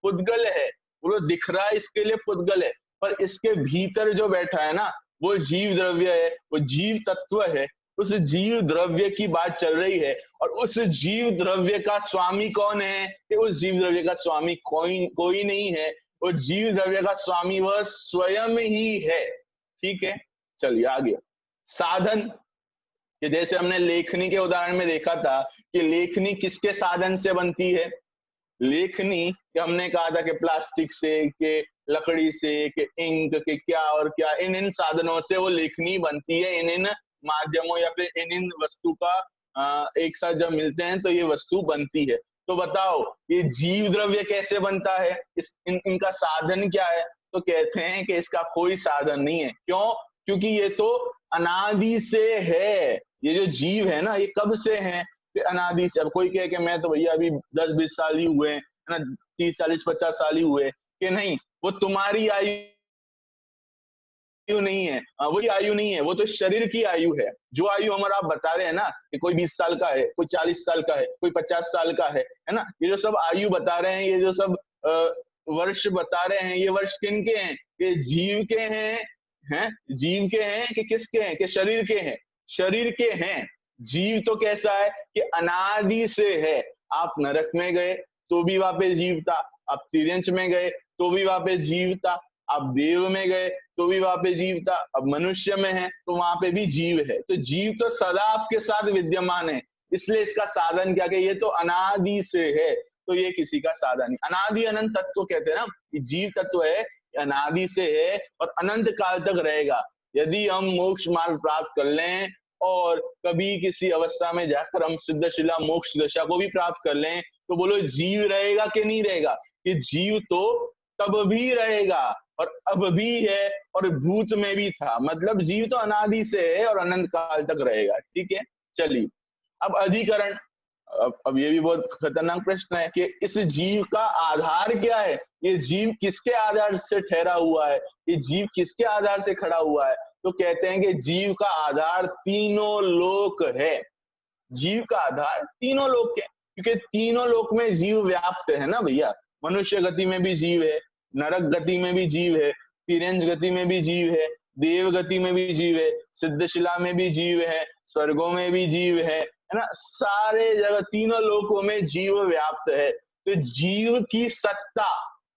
पुद्गल है, वो दिख रहा है इसके लिए पुद्गल है, पर इसके भीतर जो बैठा है ना, वो जीव द्रव्य है, वो जीव तत्व है। उस जीव द्रव्य की बात चल रही है, और उस जीव द्रव्य का स्वामी कौन है, कि उस जीव द्रव्य का स्वामी कोई नहीं है, वो जीव द्रव्य का स्वामी वह स्वयं ही है, ठीक है। चलिए आगे। साधन, कि जैसे हमने लेखनी के उदाहरण में देखा था कि लेखनी किसके साधन से बनती है। लेखनी कि हमने कहा था कि प्लास्टिक से, के लकड़ी से, के इंक के क्या और क्या, इन इन साधनों से वो लेखनी बनती है, इन इन माध्यमों या फिर इन इन वस्तु का एक साथ जब मिलते हैं तो ये वस्तु बनती है। तो बताओ ये जीव द्रव्य कैसे बनता है, इनका साधन क्या है, तो कहते हैं कि इसका कोई साधन नहीं है। क्यों? क्योंकि ये तो अनादि से है। ये जो जीव है ना, ये कब से है, अनादि से। अब कोई कहे कि मैं तो भैया अभी 10-20 साल ही हुए है ना, 30-40-50 साल ही हुए, कि नहीं, वो तुम्हारी आयु नहीं है, वो आयु नहीं है, वो तो शरीर की आयु है। जो आयु हमारा आप बता रहे हैं ना, कि कोई 20 साल का है, कोई 40 साल का है, कोई 50 साल का है ना, ये जो सब आयु बता रहे हैं, ये जो सब वर्ष बता रहे हैं, ये वर्ष किनके हैं, ये जीव के हैं, जीव के हैं कि किसके हैं, कि शरीर के हैं, शरीर के हैं। जीव तो कैसा है कि अनादि से है। आप नरक में गए तो भी वहां पे जीव था, आप तिर्यंश में गए तो भी वहां पे जीव था, आप देव में गए तो भी वहां पे जीव था, अब मनुष्य में है तो वहां पे भी जीव है। तो जीव तो सदा आपके साथ विद्यमान है, इसलिए इसका साधन क्या, कि ये तो अनादि से है, तो ये किसी का साधन नहीं। अनादि अनंत तत्व कहते हैं ना, कि जीव तत्व है, अनादि से है और अनंत काल तक रहेगा। यदि हम मोक्ष मार्ग प्राप्त कर लें और कभी किसी अवस्था में जाकर हम सिद्धशिला मोक्ष दशा को भी प्राप्त कर लें, तो बोलो जीव रहेगा कि नहीं रहेगा? कि जीव तो तब भी रहेगा और अब भी है और भूत में भी था। मतलब जीव तो अनादि से है और अनंत काल तक रहेगा। ठीक है, चलिए अब अधिकरण। अब ये भी बहुत खतरनाक प्रश्न है कि इस जीव का आधार क्या है, ये जीव किसके आधार से ठहरा हुआ है, ये जीव किसके आधार से खड़ा हुआ है। तो कहते हैं कि जीव का आधार तीनों लोक है। जीव का आधार तीनों लोक है, क्योंकि तीनों लोक में जीव व्याप्त है ना भैया। मनुष्य गति में भी जीव है, नरक गति में भी जीव है, तिरंज गति में भी जीव है, देव गति में भी जीव है, सिद्धशिला में भी जीव है, स्वर्गों में भी जीव है ना। सारे जगह तीनों लोकों में जीव व्याप्त है। तो जीव की सत्ता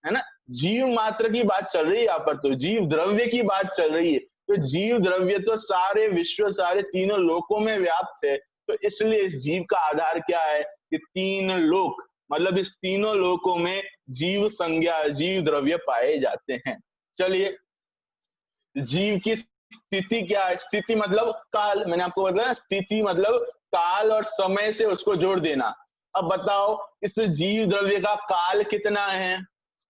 है ना, जीव मात्र की बात चल रही है यहाँ पर, तो जीव द्रव्य की बात चल रही है। तो जीव द्रव्य तो सारे विश्व, सारे तीनों लोकों में व्याप्त है। तो इसलिए इस जीव का आधार क्या है कि तीन लोक, मतलब इस तीनों लोकों में जीव संज्ञा, जीव द्रव्य पाए जाते हैं। चलिए, जीव की स्थिति क्या है, स्थिति मतलब काल, मैंने आपको बताया स्थिति मतलब काल और समय से उसको जोड़ देना। अब बताओ इस जीव द्रव्य का काल कितना है,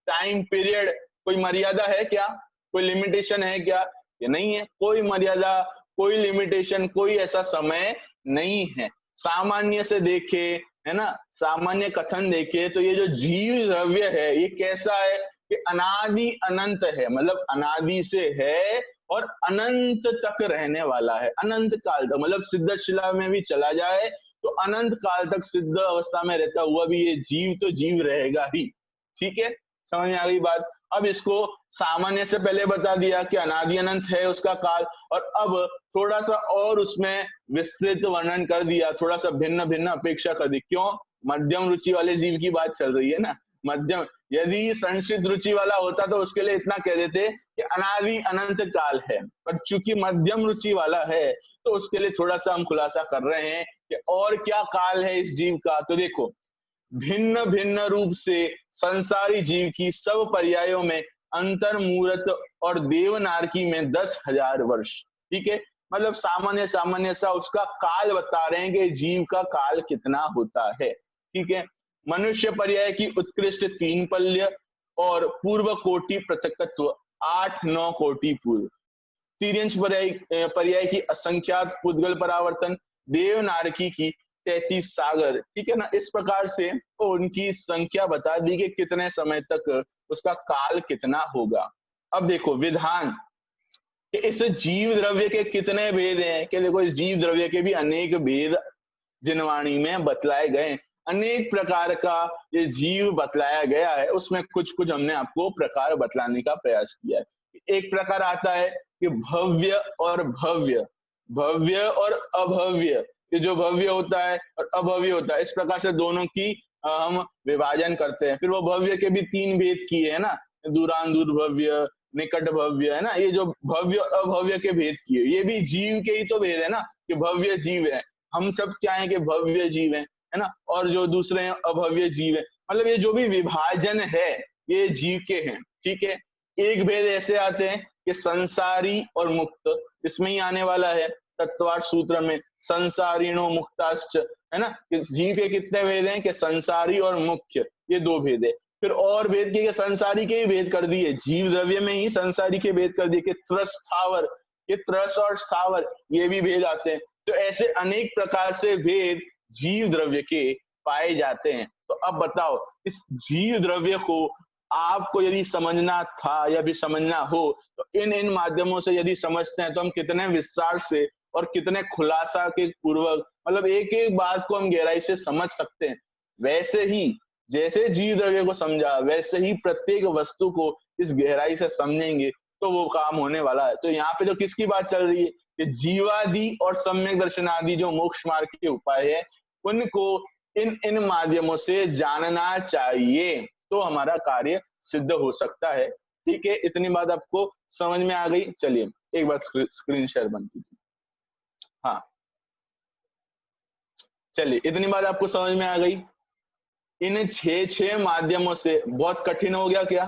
टाइम पीरियड कोई मर्यादा है क्या, कोई लिमिटेशन है क्या? ये नहीं है, कोई मर्यादा, कोई लिमिटेशन, कोई ऐसा समय नहीं है। सामान्य से देखे है ना, सामान्य कथन देखे तो ये जो जीव द्रव्य है ये कैसा है कि अनादि अनंत है, मतलब अनादि से है और अनंत तक रहने वाला है, अनंत काल तक। मतलब सिद्ध शिला में भी चला जाए तो अनंत काल तक सिद्ध अवस्था में रहता हुआ भी ये जीव तो जीव रहेगा ही। ठीक है, समझ में आ गई बात। अब इसको सामान्य से पहले बता दिया कि अनादि अनंत है उसका काल, और अब थोड़ा सा और उसमें विस्तृत वर्णन कर दिया, थोड़ा सा भिन्न भिन्न अपेक्षा कर दी। क्यों? मध्यम रुचि वाले जीव की बात चल रही है ना। मध्यम, यदि संचित रुचि वाला होता तो उसके लिए इतना कह देते कि अनादि अनंत काल है, पर चूंकि मध्यम रुचि वाला है तो उसके लिए थोड़ा सा हम खुलासा कर रहे हैं कि और क्या काल है इस जीव का। तो देखो, भिन्न भिन्न रूप से संसारी जीव की सब पर्यायों में अंतर्मूर्त और देवनारकी में 10,000 वर्ष। ठीक है, मतलब सामान्य सामान्य सा उसका काल बता रहे हैं कि जीव का काल कितना होता है। ठीक है, मनुष्य पर्याय की उत्कृष्ट 3 पल्य और पूर्व कोटि पृथकत्व 8-9 कोटि पूर्व। तिर्यंश पर्याय की असंख्यात पुद्गल परावर्तन, देवनारकी की 33 सागर। ठीक है ना, इस प्रकार से तो उनकी संख्या बता दी कि कितने समय तक उसका काल कितना होगा। अब देखो विधान कि इस जीव द्रव्य के कितने भेद हैं, कि देखो इस जीव द्रव्य के भी अनेक भेद जिनवाणी में बतलाए गए। अनेक प्रकार का ये जीव बतलाया गया है, उसमें कुछ कुछ हमने आपको प्रकार बतलाने का प्रयास किया है। एक प्रकार आता है कि भव्य और भव्य, भव्य और अभव्य। ये जो भव्य होता है और अभव्य होता है, इस प्रकार से दोनों की हम विभाजन करते हैं। फिर वो भव्य के भी 3 भेद किए है ना, दूरान भव्य, निकट भव्य, है ना। ये जो भव्य और अभव्य के भेद किए, ये भी जीव के ही तो भेद है ना, कि भव्य जीव है, हम सब क्या है कि भव्य जीव है ना, और जो दूसरे हैं अभव्य जीव है। मतलब ये जो भी विभाजन है ये जीव के हैं। ठीक है, एक भेद ऐसे आते हैं कि संसारी और मुक्त, इसमें ही आने वाला है तत्वार सूत्र में, संसारिणो मुक्ताश्च, है ना। जीव के कितने भेद हैं कि संसारी और मुख्य, ये 2 भेद है। फिर और भेद के संसारी के ही भेद कर दिए, जीव द्रव्य में ही संसारी के भेद कर दिए कि त्रस स्थावर, ये त्रस और स्थावर ये भी भेद आते हैं। तो ऐसे अनेक प्रकार से भेद जीव द्रव्य के पाए जाते हैं। तो अब बताओ इस जीव द्रव्य को आपको यदि समझना था या भी समझना हो तो इन माध्यमों से यदि समझते हैं तो हम कितने विस्तार से और कितने खुलासा के पूर्वक, मतलब एक एक बात को हम गहराई से समझ सकते हैं। वैसे ही जैसे जीव द्रव्य को समझा, वैसे ही प्रत्येक वस्तु को इस गहराई से समझेंगे तो वो काम होने वाला है। तो यहाँ पे जो किसकी बात चल रही है कि जीवादि और सम्यक दर्शनादि जो मोक्ष मार्ग के उपाय है उनको इन इन माध्यमों से जानना चाहिए, तो हमारा कार्य सिद्ध हो सकता है। ठीक है, इतनी बात आपको समझ में आ गई। चलिए एक बार स्क्रीन शेयर बंद कीजिए। हाँ, चलिए इतनी बात आपको समझ में आ गई। इन 6 माध्यमों से बहुत कठिन हो गया क्या?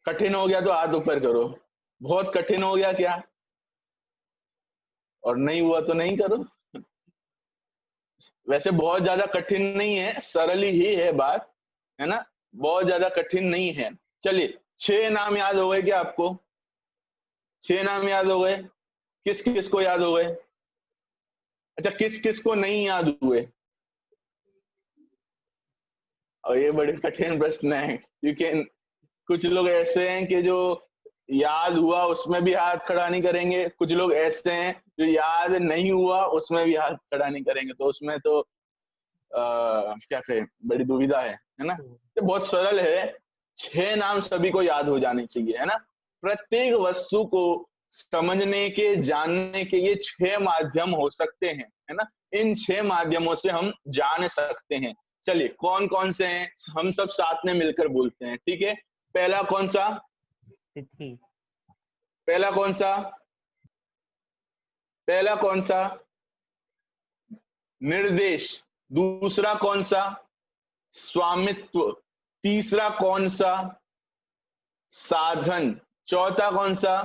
कठिन हो गया तो हाथ ऊपर करो। बहुत कठिन हो गया क्या? और नहीं हुआ तो नहीं करो। वैसे बहुत ज्यादा कठिन नहीं है, सरल ही है बात, है ना। बहुत ज्यादा कठिन नहीं है। चलिए 6 नाम याद हो गए क्या आपको? 6 नाम याद हो गए? किस किस को याद हो गए? अच्छा, किस किस को नहीं याद हुए? और ये बड़े कठिन प्रश्न है, क्योंकि कुछ लोग ऐसे हैं कि जो याद हुआ उसमें भी हाथ खड़ा नहीं करेंगे, कुछ लोग ऐसे हैं जो याद नहीं हुआ उसमें भी हाथ खड़ा नहीं करेंगे, तो उसमें तो क्या कहें, बड़ी दुविधा है ना। तो बहुत सरल है, 6 नाम सभी को याद हो जाने चाहिए, है ना। प्रत्येक वस्तु को समझने के, जानने के ये 6 माध्यम हो सकते हैं, है ना। इन 6 माध्यमों से हम जान सकते हैं। चलिए कौन कौन से हैं, हम सब साथ में मिलकर बोलते हैं, ठीक है। पहला कौन सा? तिथि। पहला कौन सा? पहला कौन सा? निर्देश। दूसरा कौन सा? स्वामित्व। तीसरा कौन सा? साधन। चौथा कौन सा?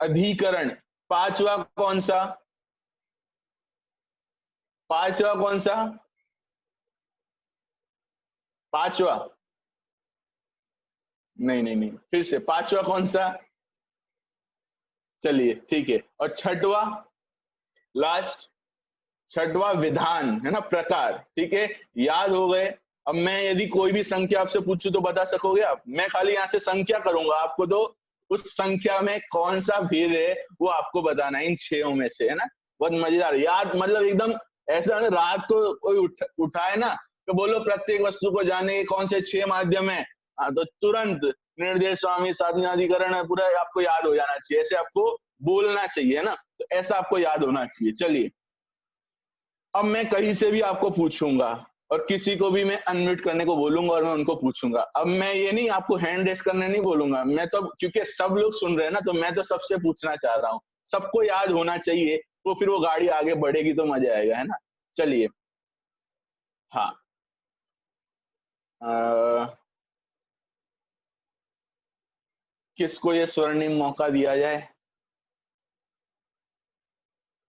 अधिकरण। पांचवा कौन सा? पांचवा कौन सा? पांचवा? नहीं नहीं नहीं, फिर से पांचवा कौन सा? चलिए ठीक है। और छठवा, लास्ट, छठवा विधान, है ना, प्रकार, ठीक है। याद हो गए। अब मैं यदि कोई भी संख्या आपसे पूछूं तो बता सकोगे आप? मैं खाली यहाँ से संख्या करूंगा आपको, तो उस संख्या में कौन सा भेद है वो आपको बताना है इन 6 में से, है ना। बहुत मजेदार, याद मतलब एकदम ऐसा है ना, रात को कोई उठाए ना तो बोलो प्रत्येक वस्तु को जानने के कौन से 6 माध्यम है, हाँ, तो तुरंत निर्देश, स्वामी, साधन, अधिकरण पूरा आपको याद हो जाना चाहिए, ऐसे आपको बोलना चाहिए, है ना। तो ऐसा आपको याद होना चाहिए। चलिए अब मैं कहीं से भी आपको पूछूंगा और किसी को भी मैं अनम्यूट करने को बोलूंगा और मैं उनको पूछूंगा। अब मैं ये नहीं आपको हैंड रेस करने नहीं बोलूंगा, मैं तो, क्योंकि सब लोग सुन रहे हैं ना, तो मैं तो सबसे पूछना चाह रहा हूँ, सबको याद होना चाहिए, तो फिर वो गाड़ी आगे बढ़ेगी तो मजा आएगा, है ना। चलिए हाँ, किसको ये स्वर्णिम मौका दिया जाए?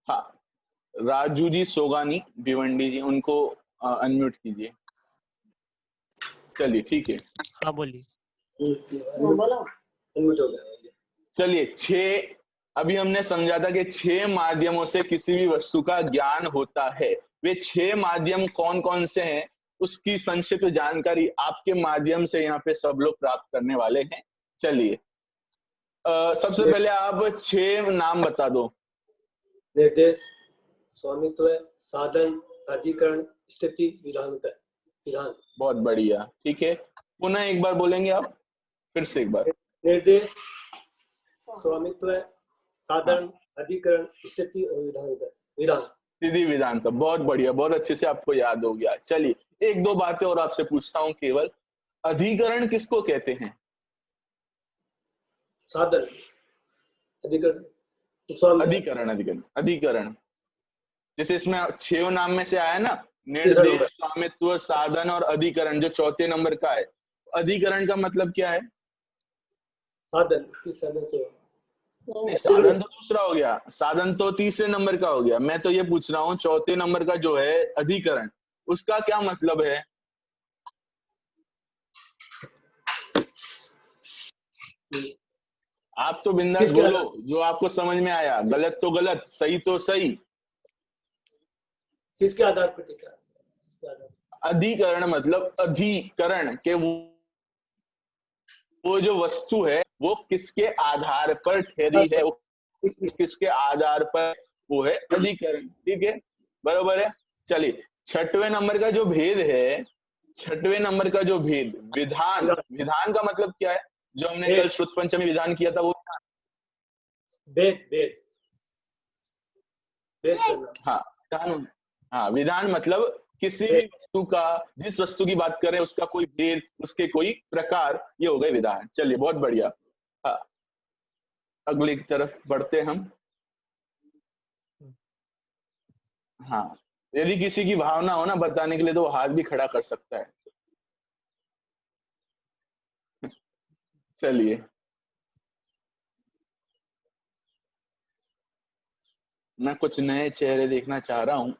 हाँ, राजू जी सोगानी भिवंडी जी, उनको अनम्यूट कीजिए। चलिए ठीक है। हाँ बोलिए। चलिए 6, अभी हमने समझा था कि 6 माध्यमों से किसी भी वस्तु का ज्ञान होता है। वे 6 माध्यम कौन कौन से हैं उसकी संक्षिप्त जानकारी आपके माध्यम से यहाँ पे सब लोग प्राप्त करने वाले हैं। चलिए सबसे पहले आप 6 नाम बता दो। निर्देश, स्वामित्व, साधन, अधिकरण, स्थिति, विधान। बहुत बढ़िया, ठीक है। पुनः एक बार बोलेंगे आप, फिर से एक बार। निर्देश, स्वामित्व, साधन, अधिकरण, स्थिति और विधान। स्थिति विधान का, बहुत बढ़िया, बहुत अच्छे से आपको याद हो गया। चलिए एक दो बातें और आपसे पूछता हूँ केवल। अधिकरण किसको कहते हैं? साधन, अधिकरण, अधिकरण, अधिकरण, अधिकरण, जैसे इसमें 6 नाम में से आया ना, निर्देश, स्वामित्व, साधन और अधिकरण, जो चौथे नंबर का है। अधिकरण का मतलब क्या है? साधन, साधन तो दूसरा हो गया, साधन तो तीसरे नंबर का हो गया। मैं तो ये पूछ रहा हूँ चौथे नंबर का जो है अधिकरण, उसका क्या मतलब है? आप तो बिंदास बोलो, जो आपको समझ में आया, गलत तो गलत, सही तो सही। किसके आधार पर टिका? अधिकरण मतलब अधिकरण के वो जो वस्तु है वो किसके आधार पर ठहरी है, वो किसके आधार पर वो है अधिकरण, ठीक है, बरोबर है। चलिए 6वें नंबर का जो भेद है, 6वें नंबर का जो भेद, विधान, विधान का मतलब क्या है? जो हमने कल श्रुत पंचमी विधान किया था वो वेद, वेद, हाँ, विधान, हाँ, विधान मतलब किसी भी वस्तु का, जिस वस्तु की बात करें उसका कोई भेद, उसके कोई प्रकार, ये हो गए विधान। चलिए बहुत बढ़िया। हाँ, अगले की तरफ बढ़ते हम। हाँ, यदि किसी की भावना हो ना बताने के लिए तो वो हाथ भी खड़ा कर सकता है। चलिए मैं कुछ नए चेहरे देखना चाह रहा हूं।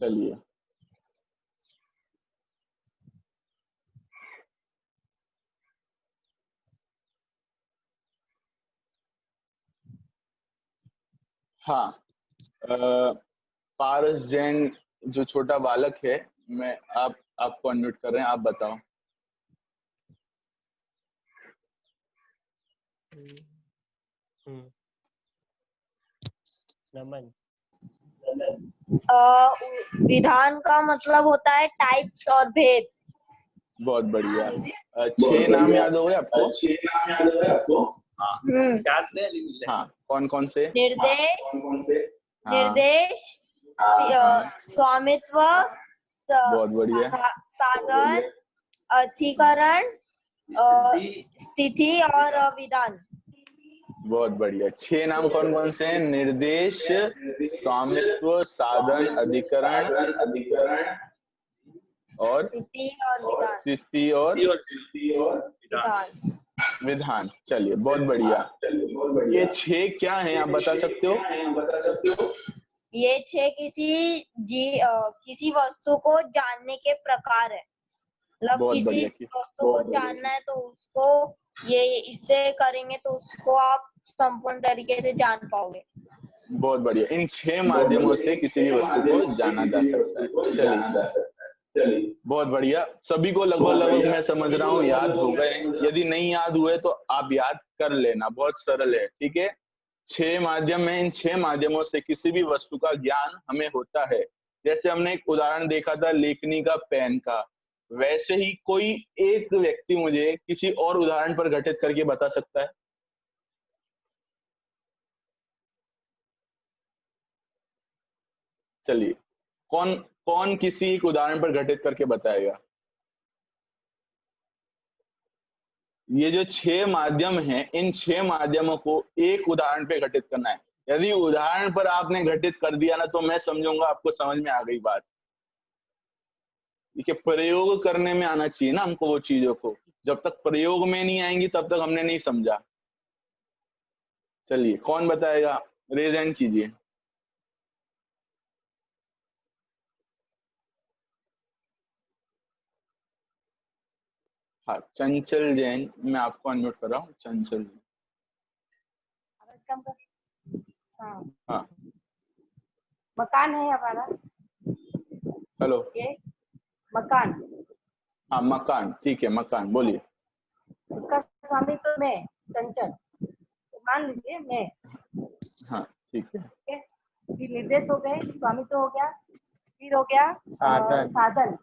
चलिए हाँ, पारस जैन जो छोटा बालक है, मैं आपको अनम्यूट कर रहे हैं, आप बताओ। नमन। विधान का मतलब होता है टाइप्स और भेद। बहुत बढ़िया। 6 नाम याद हो गए आपको? 6 नाम याद हो गए आपको? हाँ, कौन कौन से? निर्देश, हाँ, निर्देश, स्वामित्व, बहुत बढ़िया। साधन, अधिकरण, स्थिति और विधान। बहुत बढ़िया। 6 नाम कौन कौन से हैं? निर्देश, स्वामित्व, साधन, अधिकरण और स्थिति और विधान। चलिए बहुत बढ़िया। ये 6 क्या हैं, आप बता सकते हो? ये 6 किसी वस्तु को जानने के प्रकार है। मतलब बहुत किसी बढ़िया। वस्तु को जानना है तो उसको ये इससे करेंगे तो उसको आप संपूर्ण तरीके से जान पाओगे। बहुत बढ़िया। इन 6 माध्यमों से किसी भी वस्तु को जाना जा सकता है। चलिए बहुत बढ़िया। सभी को लगभग मैं समझ रहा हूँ याद हो गए। यदि नहीं याद हुए तो आप याद कर लेना, बहुत सरल है, ठीक है। 6 माध्यम है, इन 6 माध्यमों से किसी भी वस्तु का ज्ञान हमें होता है। जैसे हमने एक उदाहरण देखा था लेखनी का, पेन का, वैसे ही कोई एक व्यक्ति मुझे किसी और उदाहरण पर घटित करके बता सकता है? चलिए, कौन कौन किसी एक उदाहरण पर घटित करके बताएगा? ये जो 6 माध्यम हैं, इन 6 माध्यमों को एक उदाहरण पे घटित करना है। यदि उदाहरण पर आपने घटित कर दिया ना, तो मैं समझूंगा आपको समझ में आ गई बात। देखिए, प्रयोग करने में आना चाहिए ना हमको वो चीजों को। जब तक प्रयोग में नहीं आएंगी तब तक हमने नहीं समझा। चलिए, कौन बताएगा? रेज हैंड कीजिए। हाँ, चंचल जैन, मैं आपको अनम्यूट कर रहा हूँ। चंचल जैन। हाँ, मकान है हमारा। हेलो। ये मकान। हाँ, मकान, ठीक है, मकान बोलिए। उसका स्वामी तो मैं, चंचल, तो मान लीजिए मैं। हाँ, ठीक है। फिर निर्देश हो गए, स्वामी तो हो गया, फिर हो गया साधन। साधन,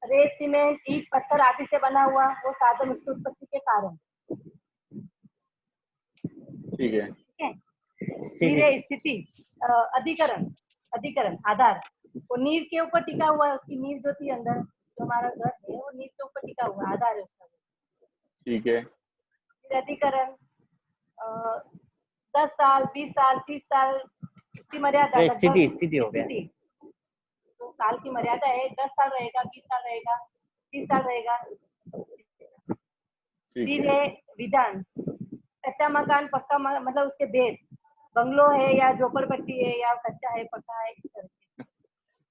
रेत, सीमेंट, ईंट, पत्थर आदि से बना हुआ वो साधन उसकी उत्पत्ति के कारण। ठीक है। ठीक है। फिर है स्थिति, अधिकरण, अधिकरण आधार, वो नींव के ऊपर टिका हुआ है। उसकी नींव जो थी अंदर, जो हमारा घर है वो नींव के ऊपर टिका हुआ आधार है उसका। ठीक है। फिर अधिकरण, 10 साल, 20 साल, 30 साल उसकी मर्यादा। स्थिति हो गया। तो साल की मर्यादा है, 10 साल रहेगा, 20 साल रहेगा, 30 साल रहेगा। फिर है विधान, कच्चा मकान, पक्का मतलब उसके भेद, बंगलो है या झोपड़पट्टी है या कच्चा है पक्का है, इस तरह से।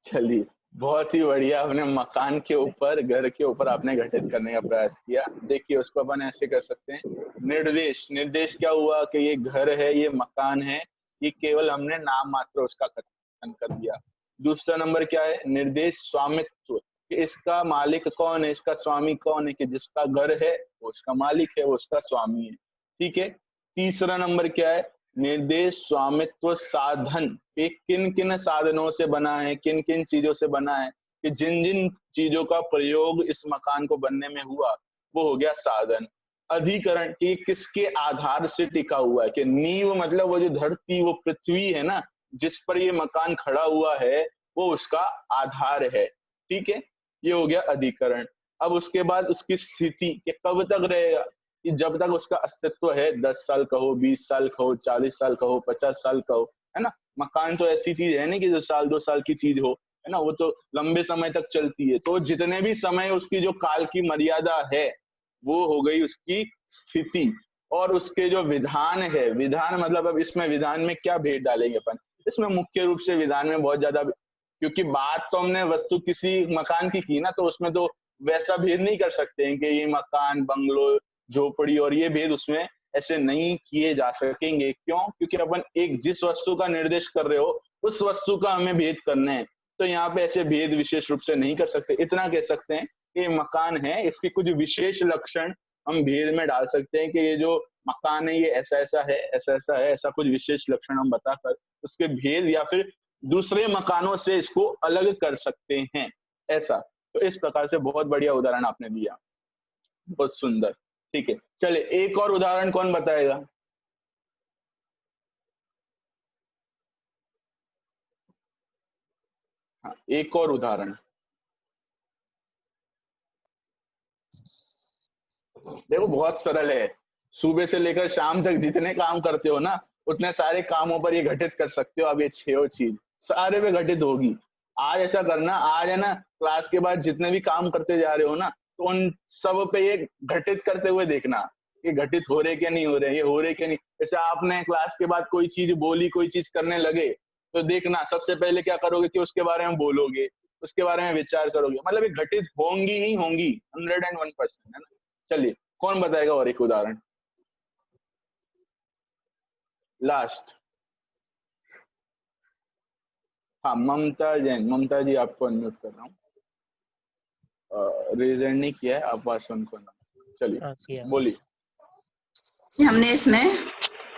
चलिए, बहुत ही बढ़िया। आपने मकान के ऊपर, घर के ऊपर आपने घटित करने का प्रयास किया। देखिए, उसको अपन ऐसे कर सकते हैं। निर्देश, निर्देश क्या हुआ कि ये घर है, ये मकान है, ये केवल हमने नाम मात्र उसका कथन कर दिया। दूसरा नंबर क्या है? निर्देश स्वामित्व, कि इसका मालिक कौन है, इसका स्वामी कौन है, कि जिसका घर है वो उसका मालिक है, वो उसका स्वामी है, ठीक है। तीसरा नंबर क्या है? निर्देश स्वामित्व साधन, कि किन किन साधनों से बना है, किन किन चीजों से बना है, कि जिन जिन चीजों का प्रयोग इस मकान को बनने में हुआ वो हो गया साधन। अधिकरण, कि किसके आधार से टिका हुआ है, कि नींव मतलब वो जो धरती, वो पृथ्वी है ना जिस पर ये मकान खड़ा हुआ है, वो उसका आधार है, ठीक है। ये हो गया अधिकरण। अब उसके बाद उसकी स्थिति, कि कब तक रहेगा, कि जब तक उसका अस्तित्व है, 10 साल कहो, 20 साल कहो, 40 साल कहो, 50 साल कहो, है ना। मकान तो ऐसी चीज है नहीं कि जो साल 2 साल की चीज हो, है ना, वो तो लंबे समय तक चलती है। तो जितने भी समय उसकी जो काल की मर्यादा है, वो हो गई उसकी स्थिति। और उसके जो विधान है, विधान मतलब अब इसमें विधान में क्या भेद डालेंगे अपन? इसमें मुख्य रूप से विधान में बहुत ज्यादा क्योंकि बात तो हमने वस्तु किसी मकान की ना, तो उसमें तो वैसा भेद नहीं कर सकते हैं कि ये मकान, बंगलो, झोपड़ी, और ये भेद उसमें ऐसे नहीं किए जा सकेंगे। क्यों? क्योंकि अपन एक जिस वस्तु का निर्देश कर रहे हो उस वस्तु का हमें भेद करना है, तो यहाँ पे ऐसे भेद विशेष रूप से नहीं कर सकते। इतना कह सकते हैं कि मकान है, इसके कुछ विशेष लक्षण हम भेद में डाल सकते हैं कि ये जो मकान है ये ऐसा ऐसा है, ऐसा ऐसा है, ऐसा कुछ विशेष लक्षण हम बताकर उसके भेद या फिर दूसरे मकानों से इसको अलग कर सकते हैं। ऐसा, तो इस प्रकार से बहुत बढ़िया उदाहरण आपने दिया, बहुत सुंदर। ठीक है, चलिए एक और उदाहरण कौन बताएगा? हाँ, एक और उदाहरण। देखो बहुत सरल है, सुबह से लेकर शाम तक जितने काम करते हो ना, उतने सारे कामों पर ये घटित कर सकते हो। अब ये 6 चीज सारे पे घटित होगी। आज ऐसा करना, आज है ना क्लास के बाद जितने भी काम करते जा रहे हो ना, तो उन सब पे ये घटित करते हुए देखना, ये घटित हो रहे क्या नहीं हो रहे, ये हो रहे क्या नहीं। जैसे आपने क्लास के बाद कोई चीज बोली, कोई चीज करने लगे, तो देखना सबसे पहले क्या करोगे कि उसके बारे में बोलोगे, उसके बारे में विचार करोगे, मतलब ये घटित होंगी ही होंगी 101%, है ना। चलिए कौन बताएगा और एक उदाहरण लास्ट? हाँ, ममता जैन। ममता जी आपको अनम्यूट कर रहा हूँ, रेज हैंड नहीं किया है, आप बात सुन करना। चलिए बोलिए। जी, हमने इसमें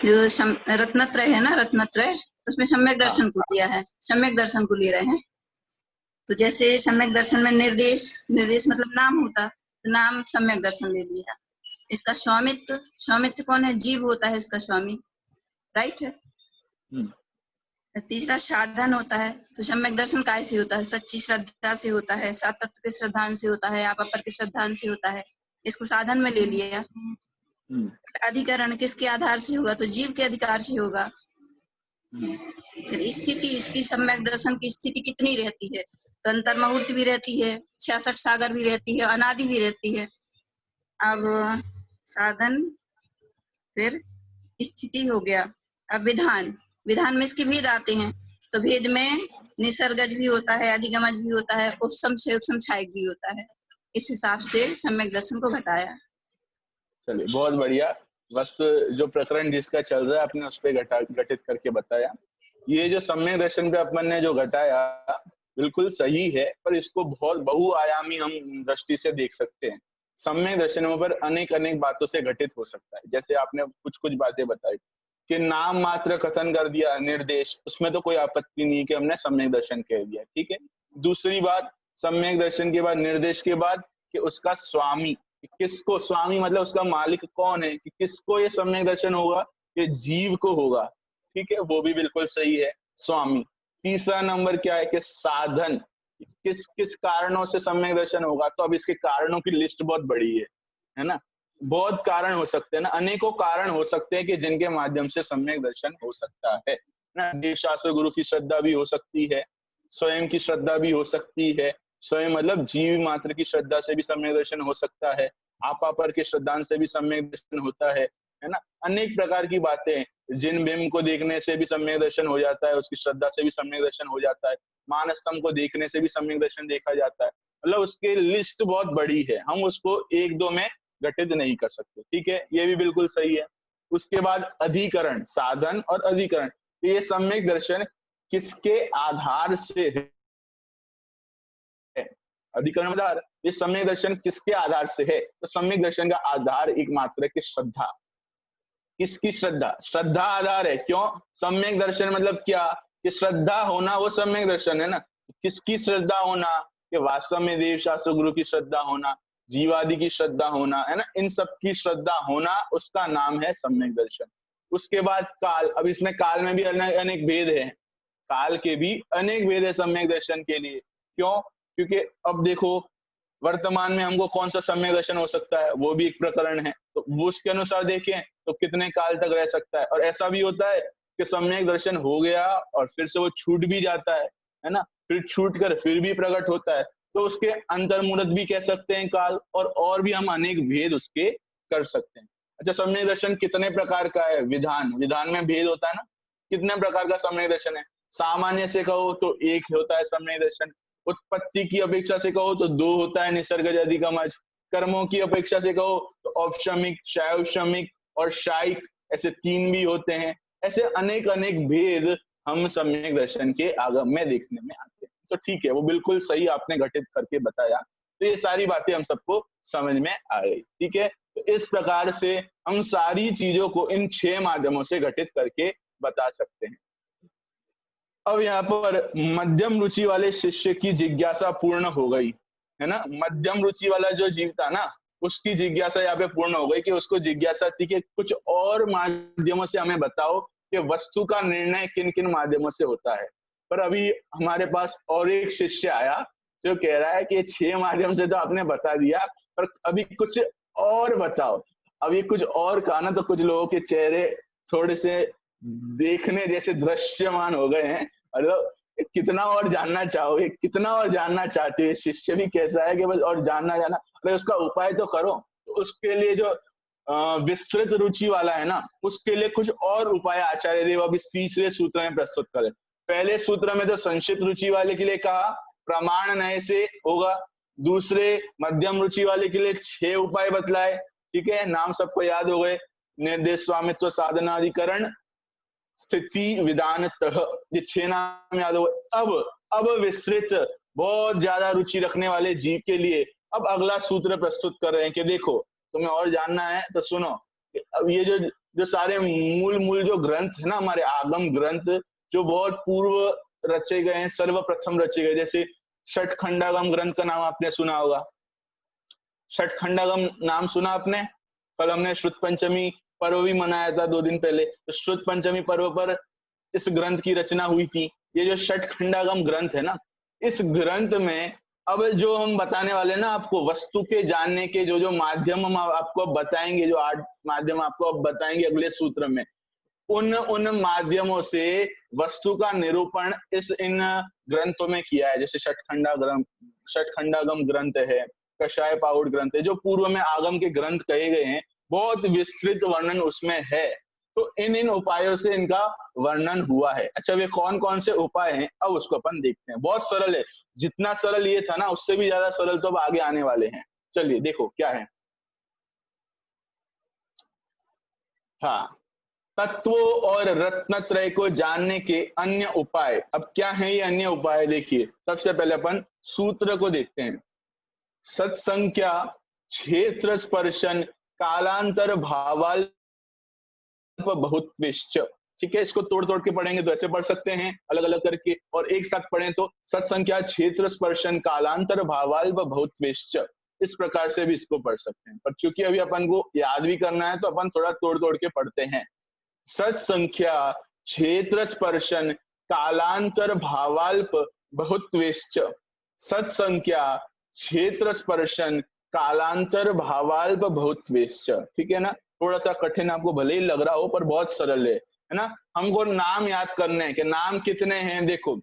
जो रत्नत्रय है ना, रत्नत्रय, उसमें सम्यक दर्शन को लिया है, सम्यक दर्शन को ले रहे हैं। तो जैसे सम्यक दर्शन में निर्देश, निर्देश मतलब नाम होता, तो नाम सम्यक दर्शन ले लिया। इसका स्वामित्व, स्वामित्व कौन है? जीव होता है इसका स्वामी, राइट है। तीसरा साधन होता है, तो सम्यक दर्शन काय से होता है? सच्ची श्रद्धा से होता है, सातत्व के श्रद्धान से होता है, आप अपर के श्रद्धान से होता है। इसको साधन में ले लिया। अधिकरण किसके आधार से होगा? तो जीव के अधिकार से होगा। फिर स्थिति, इसकी सम्यक दर्शन की स्थिति कितनी रहती है? तो अंतर मुहूर्त भी रहती है, 66 सागर भी रहती है, अनादि भी रहती है। अब साधन, फिर स्थिति हो गया। अब विधान, विधान में इसके भेद आते हैं, तो भेद में निसर्गज भी होता है, अधिगमज भी होता है, उपसमछय उपसमछायक भी होता है। इस हिसाब से सम्यक दर्शन को घटाया। चलिए बहुत बढ़िया। बस जो प्रकरण जिसका चल रहा है आपने उस पर घटित करके बताया। ये जो सम्यक दर्शन पे अपन ने जो घटाया बिल्कुल सही है, पर इसको बहुत बहुआयामी हम दृष्टि से देख सकते हैं। सम्यक दर्शनों पर अनेक अनेक बातों से घटित हो सकता है। जैसे आपने कुछ कुछ बातें बताई कि नाम मात्र कथन कर दिया, निर्देश, उसमें तो कोई आपत्ति नहीं कि हमने सम्यक दर्शन कह दिया, ठीक है। दूसरी बात, सम्यक दर्शन के बाद, निर्देश के बाद, कि उसका स्वामी, किसको स्वामी मतलब उसका मालिक कौन है, कि किसको ये सम्यक दर्शन होगा, ये जीव को होगा, ठीक है, वो भी बिल्कुल सही है, स्वामी। तीसरा नंबर क्या है कि साधन, किस किस कारणों से सम्यक दर्शन होगा। तो अब इसके कारणों की लिस्ट बहुत बड़ी है ना, बहुत कारण हो सकते हैं ना, अनेकों कारण हो सकते हैं कि जिनके माध्यम से सम्यक दर्शन हो सकता है ना। देव शास्त्र गुरु की श्रद्धा भी हो सकती है, स्वयं की श्रद्धा भी हो सकती है, स्वयं मतलब जीव मात्र की श्रद्धा से भी सम्यक दर्शन हो सकता है, आपापर के श्रद्धान से भी सम्यक दर्शन होता है ना। अनेक प्रकार की बातें, जिन बिंब को देखने से भी सम्यक दर्शन हो जाता है, उसकी श्रद्धा से भी सम्यक दर्शन हो जाता है, मानस्तंभ को देखने से भी सम्यक दर्शन देखा जाता है। मतलब उसकी लिस्ट बहुत बड़ी है, हम उसको एक दो में घटित नहीं कर सकते, ठीक है, ये भी बिल्कुल सही है। उसके बाद अधिकरण, साधन और अधिकरण, ये सम्यक दर्शन किसके आधार से है? अधिकरण आधार, ये सम्यक दर्शन किसके आधार से है? तो सम्यक दर्शन का आधार एकमात्र है कि श्रद्धा। किसकी श्रद्धा? श्रद्धा आधार है। क्यों? सम्यक दर्शन मतलब क्या, कि श्रद्धा होना वो सम्यक दर्शन है ना। किसकी श्रद्धा होना? कि वास्तव में देव शास्त्र गुरु की श्रद्धा होना, जीवादि की श्रद्धा होना, है ना, इन सब की श्रद्धा होना, उसका नाम है सम्यक दर्शन। उसके बाद काल, अब इसमें काल में भी अनेक भेद है, काल के भी अनेक भेद है सम्यक दर्शन के लिए। क्यों? क्योंकि अब देखो वर्तमान में हमको कौन सा सम्यक दर्शन हो सकता है, वो भी एक प्रकरण है, तो वो उसके अनुसार देखें तो कितने काल तक रह सकता है। और ऐसा भी होता है कि सम्यक दर्शन हो गया और फिर से वो छूट भी जाता है ना, फिर छूट कर फिर भी प्रकट होता है, तो उसके अंतर्मुहूर्त भी कह सकते हैं काल, और भी हम अनेक भेद उसके कर सकते हैं। अच्छा, सम्यक दर्शन कितने प्रकार का है? विधान, विधान में भेद होता है ना, कितने प्रकार का सम्यक दर्शन है? सामान्य से कहो तो एक होता है सम्यक दर्शन, उत्पत्ति की अपेक्षा से कहो तो 2 होता है निसर्गज अधिगमज, कर्मों की अपेक्षा से कहो तो औपशमिक, शैवशमिक और शायिक, ऐसे 3 भी होते हैं। ऐसे अनेक अनेक भेद हम सम्यक दर्शन के आगम में देखने में आते हैं। तो ठीक है, वो बिल्कुल सही आपने घटित करके बताया, तो ये सारी बातें हम सबको समझ में आ गई। ठीक है, तो इस प्रकार से हम सारी चीजों को इन 6 माध्यमों से घटित करके बता सकते हैं। अब यहाँ पर मध्यम रुचि वाले शिष्य की जिज्ञासा पूर्ण हो गई है ना। मध्यम रुचि वाला जो जीव था ना, उसकी जिज्ञासा यहाँ पे पूर्ण हो गई कि उसको जिज्ञासा थी कि कुछ और माध्यमों से हमें बताओ कि वस्तु का निर्णय किन किन माध्यमों से होता है। पर अभी हमारे पास और एक शिष्य आया जो कह रहा है कि 6 माध्यम से तो आपने बता दिया, पर अभी कुछ और बताओ। अभी कुछ और कहा ना, तो कुछ लोगों के चेहरे थोड़े से देखने जैसे दृश्यमान हो गए हैं। मतलब कितना और जानना चाहोगे, कितना और जानना चाहते हो। शिष्य भी कैसा है कि बस और जानना, अरे उसका उपाय तो करो। तो उसके लिए जो विस्तृत रुचि वाला है ना, उसके लिए कुछ और उपाय आचार्य देव अब इस तीसरे सूत्र में प्रस्तुत करें। पहले सूत्र में तो संक्षिप्त रुचि वाले के लिए कहा प्रमाण नए से होगा, दूसरे मध्यम रुचि वाले के लिए 6 उपाय बतलाए। ठीक है, नाम सबको याद हो गए, निर्देश, स्वामित्व, साधनाधिकरण, स्थिति, विधान, ये 6 नाम याद हो गए। अब विस्तृत बहुत ज्यादा रुचि रखने वाले जीव के लिए अब अगला सूत्र प्रस्तुत कर रहे हैं कि देखो तुम्हें और जानना है तो सुनो। अब ये जो सारे मूल जो ग्रंथ है ना, हमारे आगम ग्रंथ जो बहुत पूर्व रचे गए हैं, सर्वप्रथम रचे गए, जैसे षटखंडागम ग्रंथ का नाम आपने सुना होगा। षटखंडागम नाम सुना आपने? कल हमने श्रुत पंचमी पर्व भी मनाया था 2 दिन पहले। तो श्रुत पंचमी पर्व पर इस ग्रंथ की रचना हुई थी। ये जो षटखंडागम ग्रंथ है ना, इस ग्रंथ में अब जो हम बताने वाले ना आपको वस्तु के जानने के जो माध्यम हम आपको अब बताएंगे, जो 8 माध्यम आपको अब बताएंगे अगले सूत्र में, उन माध्यमों से वस्तु का निरूपण इन ग्रंथों में किया है। जैसे षटखंडागम ग्रंथ है, कषाय पाउड ग्रंथ है, जो पूर्व में आगम के ग्रंथ कहे गए हैं, बहुत विस्तृत वर्णन उसमें है। तो इन उपायों से इनका वर्णन हुआ है। अच्छा, वे कौन कौन से उपाय हैं अब उसको अपन देखते हैं। बहुत सरल है, जितना सरल ये था ना उससे भी ज्यादा सरल तो अब आगे आने वाले हैं। चलिए देखो क्या है। हाँ, तत्वों और रत्नत्रय को जानने के अन्य उपाय। अब क्या है ये अन्य उपाय? देखिए, सबसे पहले अपन सूत्र को देखते हैं। सत्संख्या, क्षेत्र स्पर्शन, कालांतर, भावाल्प, बहुत्विश्च। ठीक है, इसको तोड़ तोड़ के पढ़ेंगे तो ऐसे पढ़ सकते हैं अलग अलग करके, और एक साथ पढ़ें तो सत्संख्या, क्षेत्र स्पर्शन, कालांतर, भावाल्प, बहुत्विश्च, इस प्रकार से भी इसको पढ़ सकते हैं। पर चूंकि अभी अपन को याद भी करना है तो अपन थोड़ा तोड़ तोड़ के पढ़ते हैं। सत्संख्या, क्षेत्र स्पर्शन, कालांतर, भावाल्प, बहुत्विश्च। सत्संख्या, क्षेत्र स्पर्शन, कालांतर, भावाल्प, बहुत्विश्च। ठीक है ना, थोड़ा सा कठिन आपको भले ही लग रहा हो पर बहुत सरल है ना। हमको नाम याद करने हैं कि नाम कितने हैं। देखो,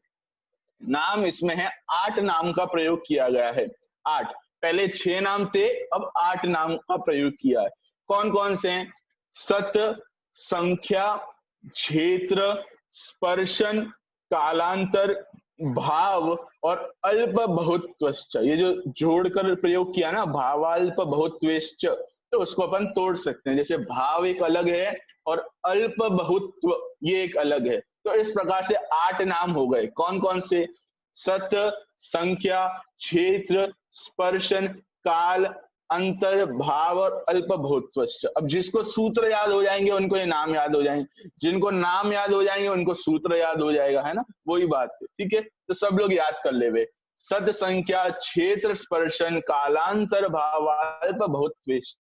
नाम इसमें है 8 नाम का प्रयोग किया गया है। 8, पहले 6 नाम थे, अब 8 नाम का प्रयोग किया है। कौन कौन से हैं? सत, संख्या, क्षेत्र, स्पर्शन, कालांतर, भाव और अल्प, बहुत्वश्च। ये जो जोड़कर प्रयोग किया ना, भावाल्प, बहुत्वश्च, तो उसको अपन तोड़ सकते हैं। जैसे भाव एक अलग है और अल्प, बहुत्व ये एक अलग है। तो इस प्रकार से 8 नाम हो गए। कौन कौन से? सत, संख्या, क्षेत्र, स्पर्शन, काल, अंतर, भाव और अल्प, बहुत्वश्च। अब जिसको सूत्र याद हो जाएंगे उनको ये नाम याद हो जाएंगे, जिनको नाम याद हो जाएंगे उनको सूत्र याद हो जाएगा, है ना, वही बात है। ठीक है, तो सब लोग याद कर ले। सत, संख्या, क्षेत्र, स्पर्शन, कालांतर, भावाल्प, बहुत्विश्च।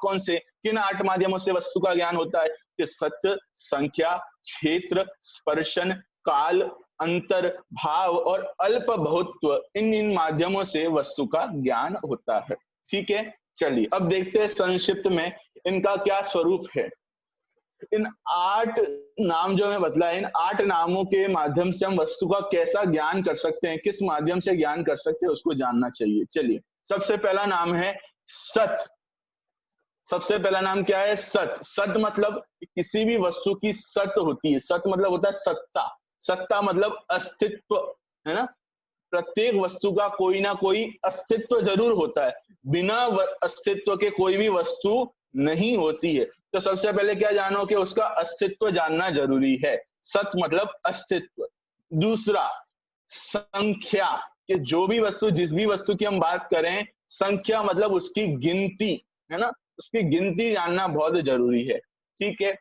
कौन से, किन 8 माध्यमों से वस्तु का ज्ञान होता है? कि सत, संख्या, क्षेत्र, स्पर्शन, काल, अंतर, भाव और अल्प, बहुत्व, इन माध्यमों से वस्तु का ज्ञान होता है। ठीक है, चलिए अब देखते हैं संक्षिप्त में इनका क्या स्वरूप है। इन 8 नाम जो मैं बतलाए, इन 8 नामों के माध्यम से हम वस्तु का कैसा ज्ञान कर सकते हैं, किस माध्यम से ज्ञान कर सकते हैं, उसको जानना चाहिए। चलिए, सबसे पहला नाम है सत। सबसे पहला नाम क्या है? सत। सत मतलब किसी भी वस्तु की सत होती है। सत मतलब होता है सत्ता। सत्ता मतलब अस्तित्व, है ना। प्रत्येक वस्तु का कोई ना कोई अस्तित्व जरूर होता है, बिना अस्तित्व के कोई भी वस्तु नहीं होती है। तो सबसे पहले क्या जानो कि उसका अस्तित्व जानना जरूरी है। सत मतलब अस्तित्व। दूसरा संख्या, कि जो भी वस्तु, जिस भी वस्तु की हम बात करें, संख्या मतलब उसकी गिनती, है ना, उसकी गिनती जानना बहुत जरूरी है। ठीक है,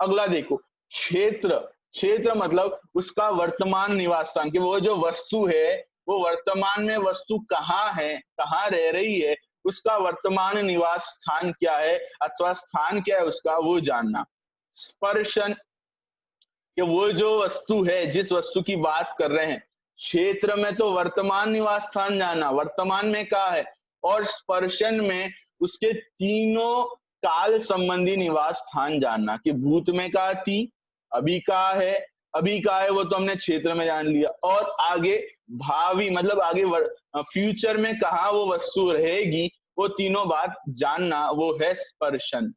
अगला देखो क्षेत्र। क्षेत्र मतलब उसका वर्तमान निवास स्थान, कि वो जो वस्तु है वो वर्तमान में वस्तु कहाँ है, कहाँ रह रही है, उसका वर्तमान निवास स्थान क्या है अथवा स्थान क्या है उसका, वो जानना। स्पर्शन, कि वो जो वस्तु है, जिस वस्तु की बात कर रहे हैं, क्षेत्र में तो वर्तमान निवास स्थान जानना, वर्तमान में कहाँ है, और स्पर्शन में उसके तीनों काल संबंधी निवास स्थान जानना, कि भूत में कहाँ थी, अभी कहाँ है, अभी कहाँ है वो तो हमने क्षेत्र में जान लिया, और आगे भावी मतलब आगे फ्यूचर में कहाँ वो वस्तु रहेगी, वो तीनों बात जानना, वो है स्पर्शन।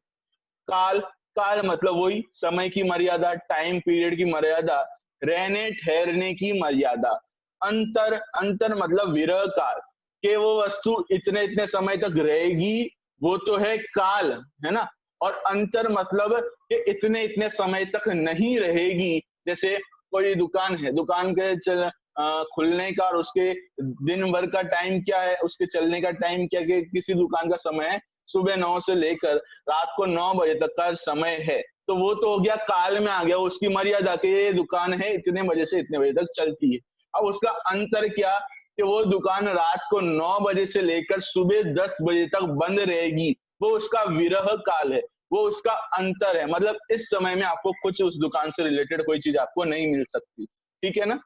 काल, काल मतलब वही समय की मर्यादा, टाइम पीरियड की मर्यादा, रहने ठहरने की मर्यादा। अंतर, अंतर मतलब विरह काल, कि वो वस्तु इतने इतने समय तक रहेगी, वो तो है काल, है ना। और अंतर मतलब कि इतने इतने समय तक नहीं रहेगी। जैसे कोई दुकान है, दुकान के खुलने का और उसके दिन भर का टाइम क्या है, उसके चलने का टाइम क्या, कि किसी दुकान का समय है सुबह 9 से लेकर रात को 9 बजे तक का समय है, तो वो तो हो गया काल में आ गया, उसकी मर्यादा कि ये दुकान है इतने बजे से इतने बजे तक चलती है। अब उसका अंतर क्या, कि वो दुकान रात को 9 बजे से लेकर सुबह 10 बजे तक बंद रहेगी, वो उसका विरह काल है, वो उसका अंतर है। मतलब इस समय में आपको कुछ उस दुकान से रिलेटेड कोई चीज आपको नहीं मिल सकती। ठीक है ना।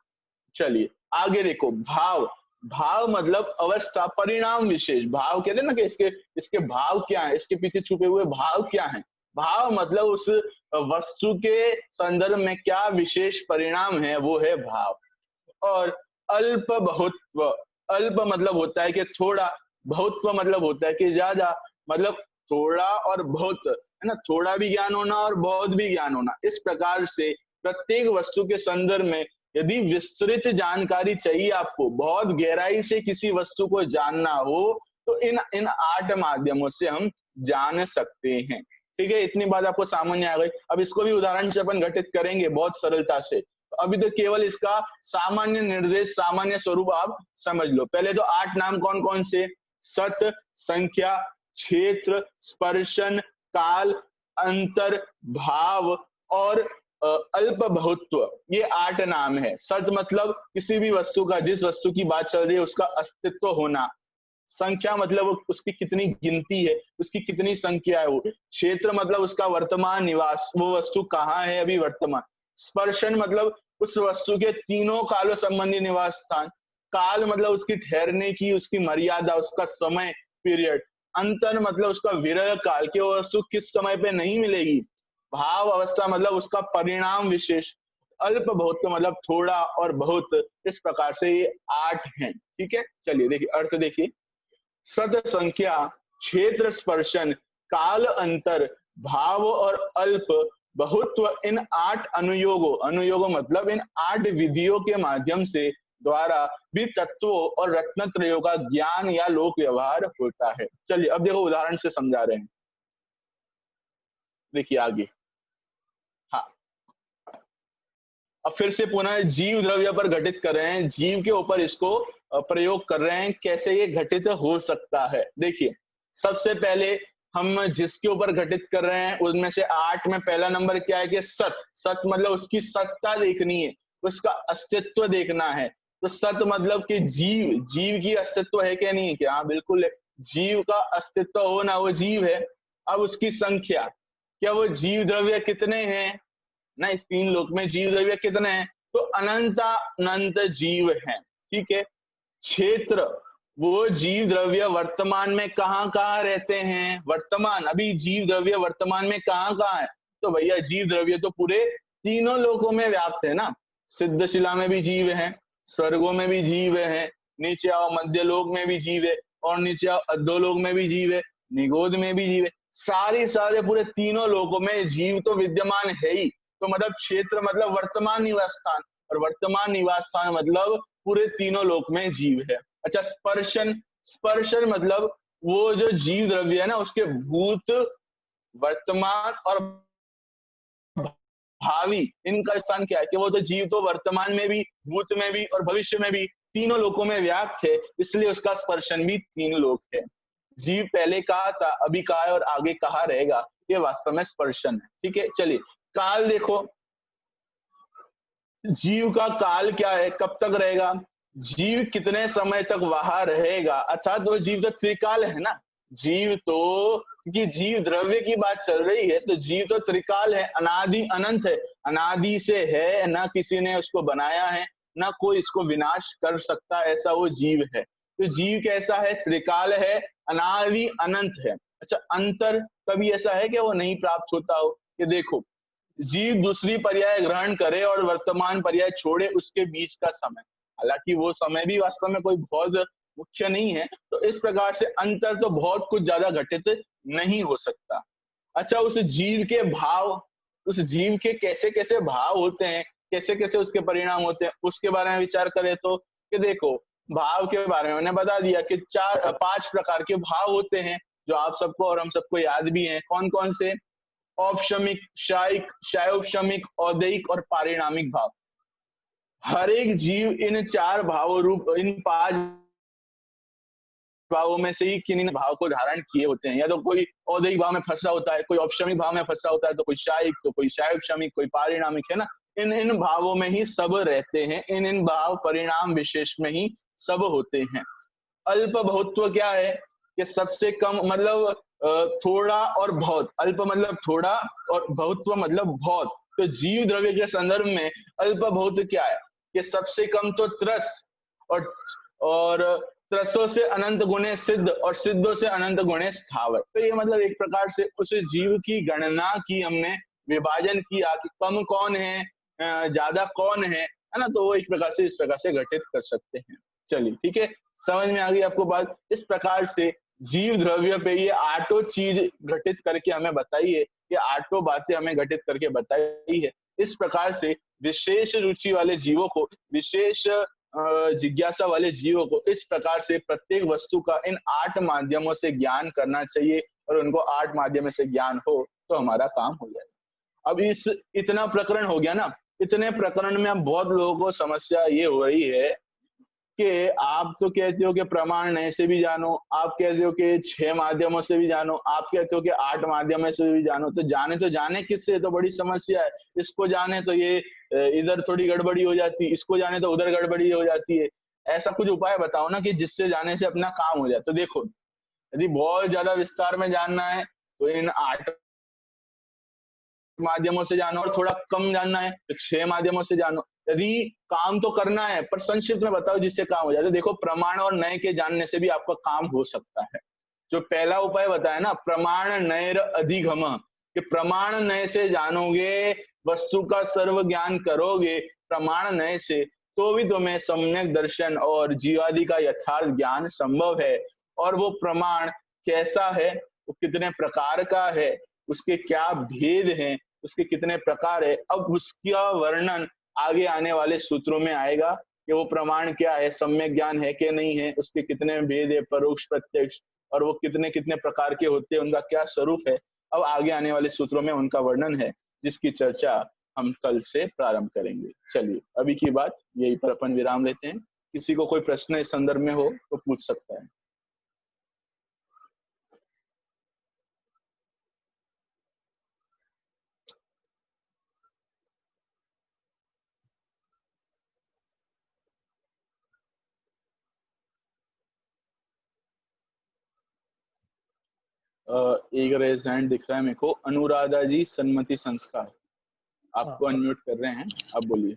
चलिए आगे देखो भाव। भाव मतलब अवस्था, परिणाम विशेष। भाव कहते हैं ना कि इसके भाव क्या है, इसके पीछे छुपे हुए भाव क्या है। भाव मतलब उस वस्तु के संदर्भ में क्या विशेष परिणाम है, वो है भाव। और अल्प बहुत्व, अल्प मतलब होता है कि थोड़ा, बहुत्व मतलब होता है कि ज्यादा, मतलब थोड़ा और बहुत, है ना, थोड़ा भी ज्ञान होना और बहुत भी ज्ञान होना। इस प्रकार से प्रत्येक वस्तु के संदर्भ में यदि विस्तृत जानकारी चाहिए आपको, बहुत गहराई से किसी वस्तु को जानना हो, तो इन 8 माध्यमों से हम जान सकते हैं। ठीक है, इतनी बात आपको सामान्य आ गई। अब इसको भी उदाहरण से अपन घटित करेंगे बहुत सरलता से। अभी तो केवल इसका सामान्य निर्देश, सामान्य स्वरूप आप समझ लो। पहले तो 8 नाम कौन कौन से? सत, संख्या, क्षेत्र, स्पर्शन, काल, अंतर, भाव और अल्प बहुत्व, ये 8 नाम है। सत मतलब किसी भी वस्तु का, जिस वस्तु की बात चल रही है उसका अस्तित्व होना। संख्या मतलब उसकी कितनी गिनती है, उसकी कितनी संख्या है वो। क्षेत्र मतलब उसका वर्तमान निवास, वो वस्तु कहाँ है अभी वर्तमान। स्पर्शन मतलब उस वस्तु के तीनों कालों संबंधी निवास स्थान। काल मतलब उसकी ठहरने की, उसकी मर्यादा, उसका समय पीरियड। अंतर मतलब उसका विरह काल, कि वो वस्तु किस समय पे नहीं मिलेगी। भाव अवस्था मतलब उसका परिणाम विशेष। अल्प बहुत मतलब थोड़ा और बहुत। इस प्रकार से ये 8 हैं। ठीक है, चलिए देखिए अर्थ देखिए। सत, संख्या, क्षेत्र, स्पर्शन, काल, अंतर, भाव और अल्प बहुत्व, इन 8 अनुयोगों, अनुयोगों मतलब इन 8 विधियों के माध्यम से द्वारा भी तत्वों और रत्नत्रयों का ज्ञान या लोक व्यवहार होता है। चलिए अब देखो उदाहरण से समझा रहे हैं। देखिए आगे, हाँ, अब फिर से पुनः जीव द्रव्य पर घटित कर रहे हैं, जीव के ऊपर इसको प्रयोग कर रहे हैं, कैसे ये घटित हो सकता है। देखिए सबसे पहले हम जिसके ऊपर घटित कर रहे हैं उनमें से 8 में पहला नंबर क्या है कि सत। सत मतलब उसकी सत्ता देखनी है, उसका अस्तित्व देखना है। तो सत मतलब कि जीव, जीव की अस्तित्व है क्या नहीं है क्या? हाँ बिल्कुल है, जीव का अस्तित्व होना, वो जीव है। अब उसकी संख्या, क्या वो जीव द्रव्य कितने हैं ना, इस 3 लोक में जीव द्रव्य कितने हैं? तो अनंत जीव हैं। ठीक है। क्षेत्र, वो जीव द्रव्य वर्तमान में कहाँ कहाँ रहते हैं, वर्तमान अभी जीव द्रव्य वर्तमान में कहाँ कहाँ है? तो भैया जीव द्रव्य तो पूरे तीनों लोकों में व्याप्त है ना। सिद्धशिला में भी जीव है, स्वर्गों में भी जीव है, नीचे आओ मध्य लोक में भी जीव है, और नीचे आओ अधोलोक में भी जीव है, निगोद में भी जीव है। सारे पूरे तीनों लोकों में जीव तो विद्यमान है ही। तो मतलब क्षेत्र मतलब वर्तमान निवास स्थान, और वर्तमान निवास स्थान मतलब पूरे तीनों लोक में जीव है। अच्छा, स्पर्शन मतलब वो जो जीव द्रव्य है ना, उसके भूत, वर्तमान और भावी, इनका स्थान क्या है कि वो तो जीव तो वर्तमान में भी, भूत में भी और भविष्य में भी तीनों लोकों में व्याप्त है, इसलिए उसका स्पर्शन भी तीन लोक है। जीव पहले कहा था, अभी कहा है और आगे कहा रहेगा, ये वास्तव में स्पर्शन है। ठीक है, चलिए काल देखो, जीव का काल क्या है, कब तक रहेगा, जीव कितने समय तक वहां रहेगा, अर्थात वो जीव तो त्रिकाल है ना। जीव तो, क्योंकि जीव द्रव्य की बात चल रही है, तो जीव तो त्रिकाल है, अनादि अनंत है, अनादि से है, ना किसी ने उसको बनाया है, ना कोई इसको विनाश कर सकता, ऐसा वो जीव है। तो जीव कैसा है, त्रिकाल है, अनादि अनंत है। अच्छा, अंतर कभी ऐसा है कि वो नहीं प्राप्त होता हो, कि देखो जीव दूसरी पर्याय ग्रहण करे और वर्तमान पर्याय छोड़े, उसके बीच का समय, हालांकि वो समय भी वास्तव में कोई बहुत मुख्य नहीं है, तो इस प्रकार से अंतर तो बहुत कुछ ज्यादा घटित नहीं हो सकता। अच्छा, उस जीव के भाव, उस जीव के कैसे कैसे भाव होते हैं, कैसे कैसे उसके परिणाम होते हैं, उसके बारे में विचार करें तो कि देखो, भाव के बारे में मैंने बता दिया कि 5 प्रकार के भाव होते हैं, जो आप सबको और हम सबको याद भी हैं। कौन कौन से, औपशमिक, शायिक, शायोपशमिक, औदैहिक और पारिणामिक भाव। हर एक जीव इन 4 भावों रूप, इन 5 भावों में से ही किन्हीं भाव को धारण किए होते हैं। या तो कोई औदैहिक भाव में फंसा होता है, कोई औपशमिक भाव में फंसा होता है, तो कोई शायिक, तो कोई शायोपशमिक, कोई पारिणामिक, है ना। इन भावों में ही सब रहते हैं, इन भाव परिणाम विशेष में ही सब होते हैं। अल्प बहुत्व क्या है कि सबसे कम मतलब थोड़ा और बहुत, अल्प मतलब थोड़ा और बहुत्व मतलब बहुत। तो जीव द्रव्य के संदर्भ में अल्प बहुत क्या है कि सबसे कम तो त्रस, और त्रसों से अनंत गुणे सिद्ध, और सिद्धों से अनंत गुणे स्थावर। तो ये मतलब एक प्रकार से उस जीव की गणना की हमने, विभाजन किया कि कम कौन है, ज्यादा कौन है ना। तो वो एक प्रकार से इस प्रकार से घटित कर सकते हैं। चलिए ठीक है, समझ में आ गई आपको बात। इस प्रकार से जीव द्रव्य पे ये 8 चीज घटित करके हमें बताई है, ये 8 बातें हमें घटित करके बताई है। इस प्रकार से विशेष रुचि वाले जीवों को, विशेष जिज्ञासा वाले जीवों को इस प्रकार से प्रत्येक वस्तु का इन 8 माध्यमों से ज्ञान करना चाहिए, और उनको 8 माध्यमों से ज्ञान हो तो हमारा काम हो जाएगा। अब इतना प्रकरण हो गया ना, इतने प्रकरण में अब बहुत लोगों को समस्या ये हो रही है कि आप तो कहते हो कि प्रमाण नए से भी जानो, आप कहते हो कि 6 माध्यमों से भी जानो, आप कहते हो कि 8 माध्यमों से भी जानो। तो जाने किससे, तो बड़ी समस्या है। इसको जाने तो ये इधर थोड़ी गड़बड़ी हो जाती है, इसको जाने तो उधर गड़बड़ी हो जाती है। ऐसा कुछ उपाय बताओ ना कि जिससे जाने से अपना काम हो जाए। तो देखो, यदि बहुत ज्यादा विस्तार में जानना है तो इन 8 माध्यमों से जानो, और थोड़ा कम जानना है तो 6 माध्यमों से जानो। यदि काम तो करना है पर संक्षिप्त में बताओ जिससे काम हो जाए। तो देखो, प्रमाण और नए के जानने से भी आपका काम हो सकता है। जो पहला उपाय बताया ना, प्रमाण नयर अधिगम, कि प्रमाण नए से जानोगे, वस्तु का सर्व ज्ञान करोगे प्रमाण नए से, तो भी तुम्हें सम्यक दर्शन और जीवादि का यथार्थ ज्ञान संभव है। और वो प्रमाण कैसा है, वो कितने प्रकार का है, उसके क्या भेद हैं, उसके कितने प्रकार है, अब उसका वर्णन आगे आने वाले सूत्रों में आएगा कि वो प्रमाण क्या है, सम्यक ज्ञान है कि नहीं है, उसके कितने भेद है, परोक्ष प्रत्यक्ष, और वो कितने कितने प्रकार के होते हैं, उनका क्या स्वरूप है। अब आगे आने वाले सूत्रों में उनका वर्णन है, जिसकी चर्चा हम कल से प्रारंभ करेंगे। चलिए, अभी की बात यही पर अपन विराम लेते हैं। किसी को कोई प्रश्न इस संदर्भ में हो तो पूछ सकता है। एक रेज हैंड दिख रहा है मेरे को, अनुराधा जी, सन्मति संस्कार, आपको अनम्यूट कर रहे हैं, आप बोलिए।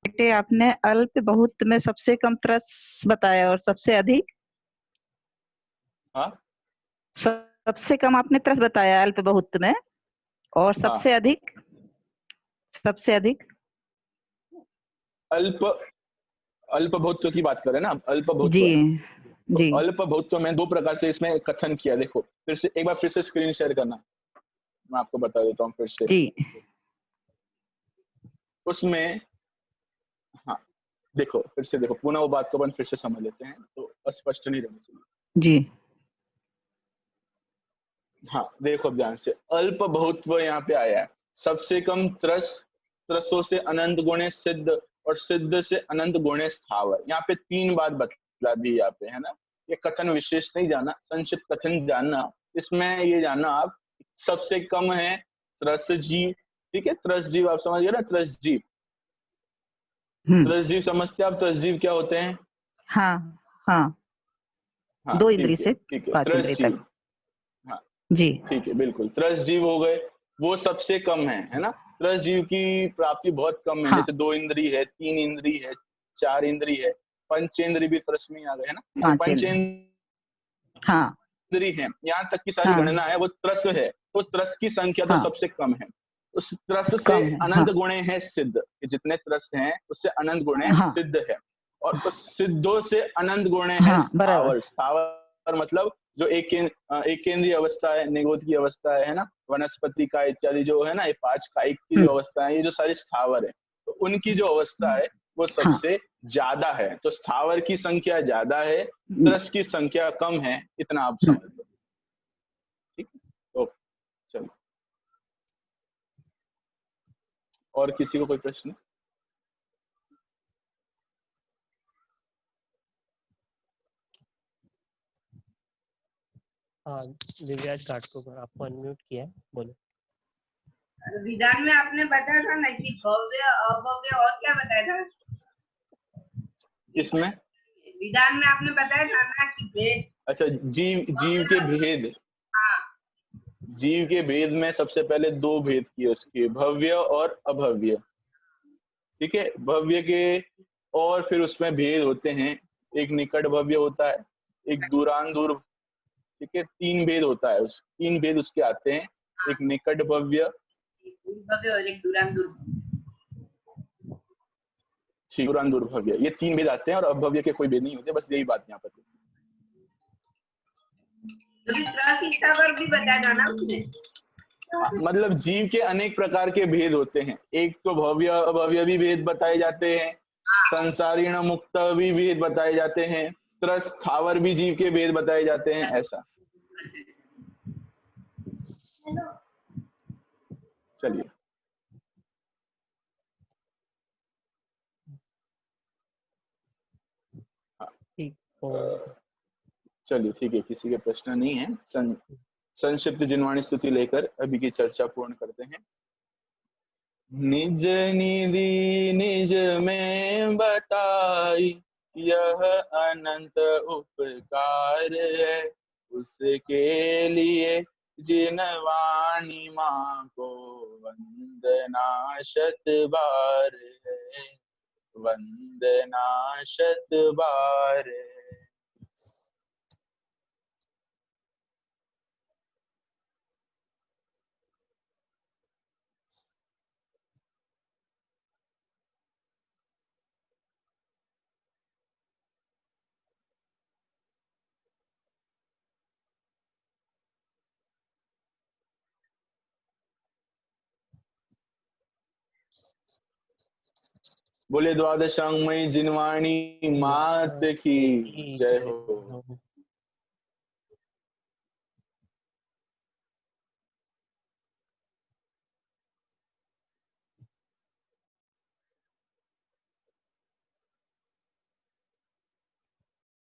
बेटे, आपने अल्प बहुत में सबसे कम त्रस बताया और सबसे अधिक, हाँ, सबसे कम आपने त्रस बताया अल्प बहुत में, और सबसे अधिक, सबसे अधिक अल्प बहुत की बात करें ना, अल्प बहुत जी जी अल्प बहुत्व में दो प्रकार से इसमें कथन किया। देखो फिर से एक बार फिर से स्क्रीन शेयर करना, मैं आपको बता देता हूँ फिर से। जी उसमें हाँ देखो फिर से देखो, पुनः वो बात को अपन फिर से समझ लेते हैं तो अस्पष्ट नहीं रहना चाहिए। जी हाँ देखो ध्यान से, अल्प बहुत्व यहाँ पे आया है, सबसे कम त्रस, त्रसों से अनंत गुणे सिद्ध, और सिद्ध से अनंत गुणे स्थावर। यहाँ पे 3 बात बतला दी यहाँ पे, है ना। ये कथन विशेष नहीं जाना, संक्षिप्त कथन जानना। इसमें ये जानना आप, सबसे कम है त्रस जीव, ठीक है। त्रस जीव आप समझ गए ना, त्रस जीव, त्रस जीव समझते आप, त्रस जीव क्या होते हैं? हाँ हाँ हाँ 2 इंद्री से ठीक है 5 त्रस इंद्री जीव, तक। हाँ जी ठीक है बिल्कुल, त्रस जीव हो गए, वो सबसे कम है ना। त्रस जीव की प्राप्ति बहुत कम है, हाँ जैसे 2 इंद्री है, 3 इंद्री है, 4 इंद्री है, पंचेंद्री भी त्रस में आ गए, है ना। 5 इंद्री। पंचेंद्री हाँ है, यहाँ तक की सारी हाँ गणना है, वो त्रस है, तो त्रस की संख्या तो हाँ सबसे कम है। उस त्रस से कम है। अनंत हाँ गुणे हैं सिद्ध, कि जितने त्रस हैं उससे अनंत गुणे हाँ सिद्ध है, और उस सिद्धों से अनंत गुणे हैं हाँ बराबर। स्थावर। स्थावर मतलब जो एक केंद्रीय अवस्था है, निगोद की अवस्था है ना, वनस्पति का इत्यादि जो है ना, ये 5 कायिक की जो अवस्था है, ये जो सारी स्थावर है, तो उनकी जो अवस्था है वो हाँ सबसे ज्यादा है। तो स्थावर की संख्या ज्यादा है, त्रस की संख्या कम है, इतना आप समझ लो, ठीक है। तो चलो, और किसी को कोई प्रश्न? हाँ दिव्याज घाटकोपर, आपको अनम्यूट किया है, बोलो। विधान में आपने बताया था ना कि भव्य अभव्य और क्या बताया था? इसमें विधान में आपने बताया था ना कि भेद। अच्छा, जीव के भेद। हाँ जीव के भेद में सबसे पहले 2 भेद किए उसके, भव्य और अभव्य, ठीक है। भव्य के और फिर उसमें भेद होते हैं, एक निकट भव्य होता है, एक दूरान दूर, ठीक है। 3 भेद होता है, उस 3 भेद उसके आते हैं, एक निकट भव्य, भव्य और एक दूरान दूर। दूरान दुर्भव्य, ये 3 भेद आते हैं, और अभव्य के कोई भेद नहीं होते, बस यही बात यहाँ पर। तो भी बताया था ना उसने। मतलब जीव के अनेक प्रकार के भेद होते हैं, एक तो भव्य अभव्य भी भेद बताए जाते हैं, संसारीण मुक्त भी भेद बताए जाते हैं, त्रस स्थावर भी जीव के भेद बताए जाते हैं, ऐसा। चलिए ठीक, चलिए ठीक है, किसी के प्रश्न नहीं है। संक्षिप्त जिनवाणी स्तुति लेकर अभी की चर्चा पूर्ण करते हैं। निज निधि निज में बताई, यह अनंत उपकार है, उसके लिए जिनवाणी माँ को वंदना शत बार है, वंदना शत बार है। बोले द्वादशांगमयी जिनवाणी मात की जय हो।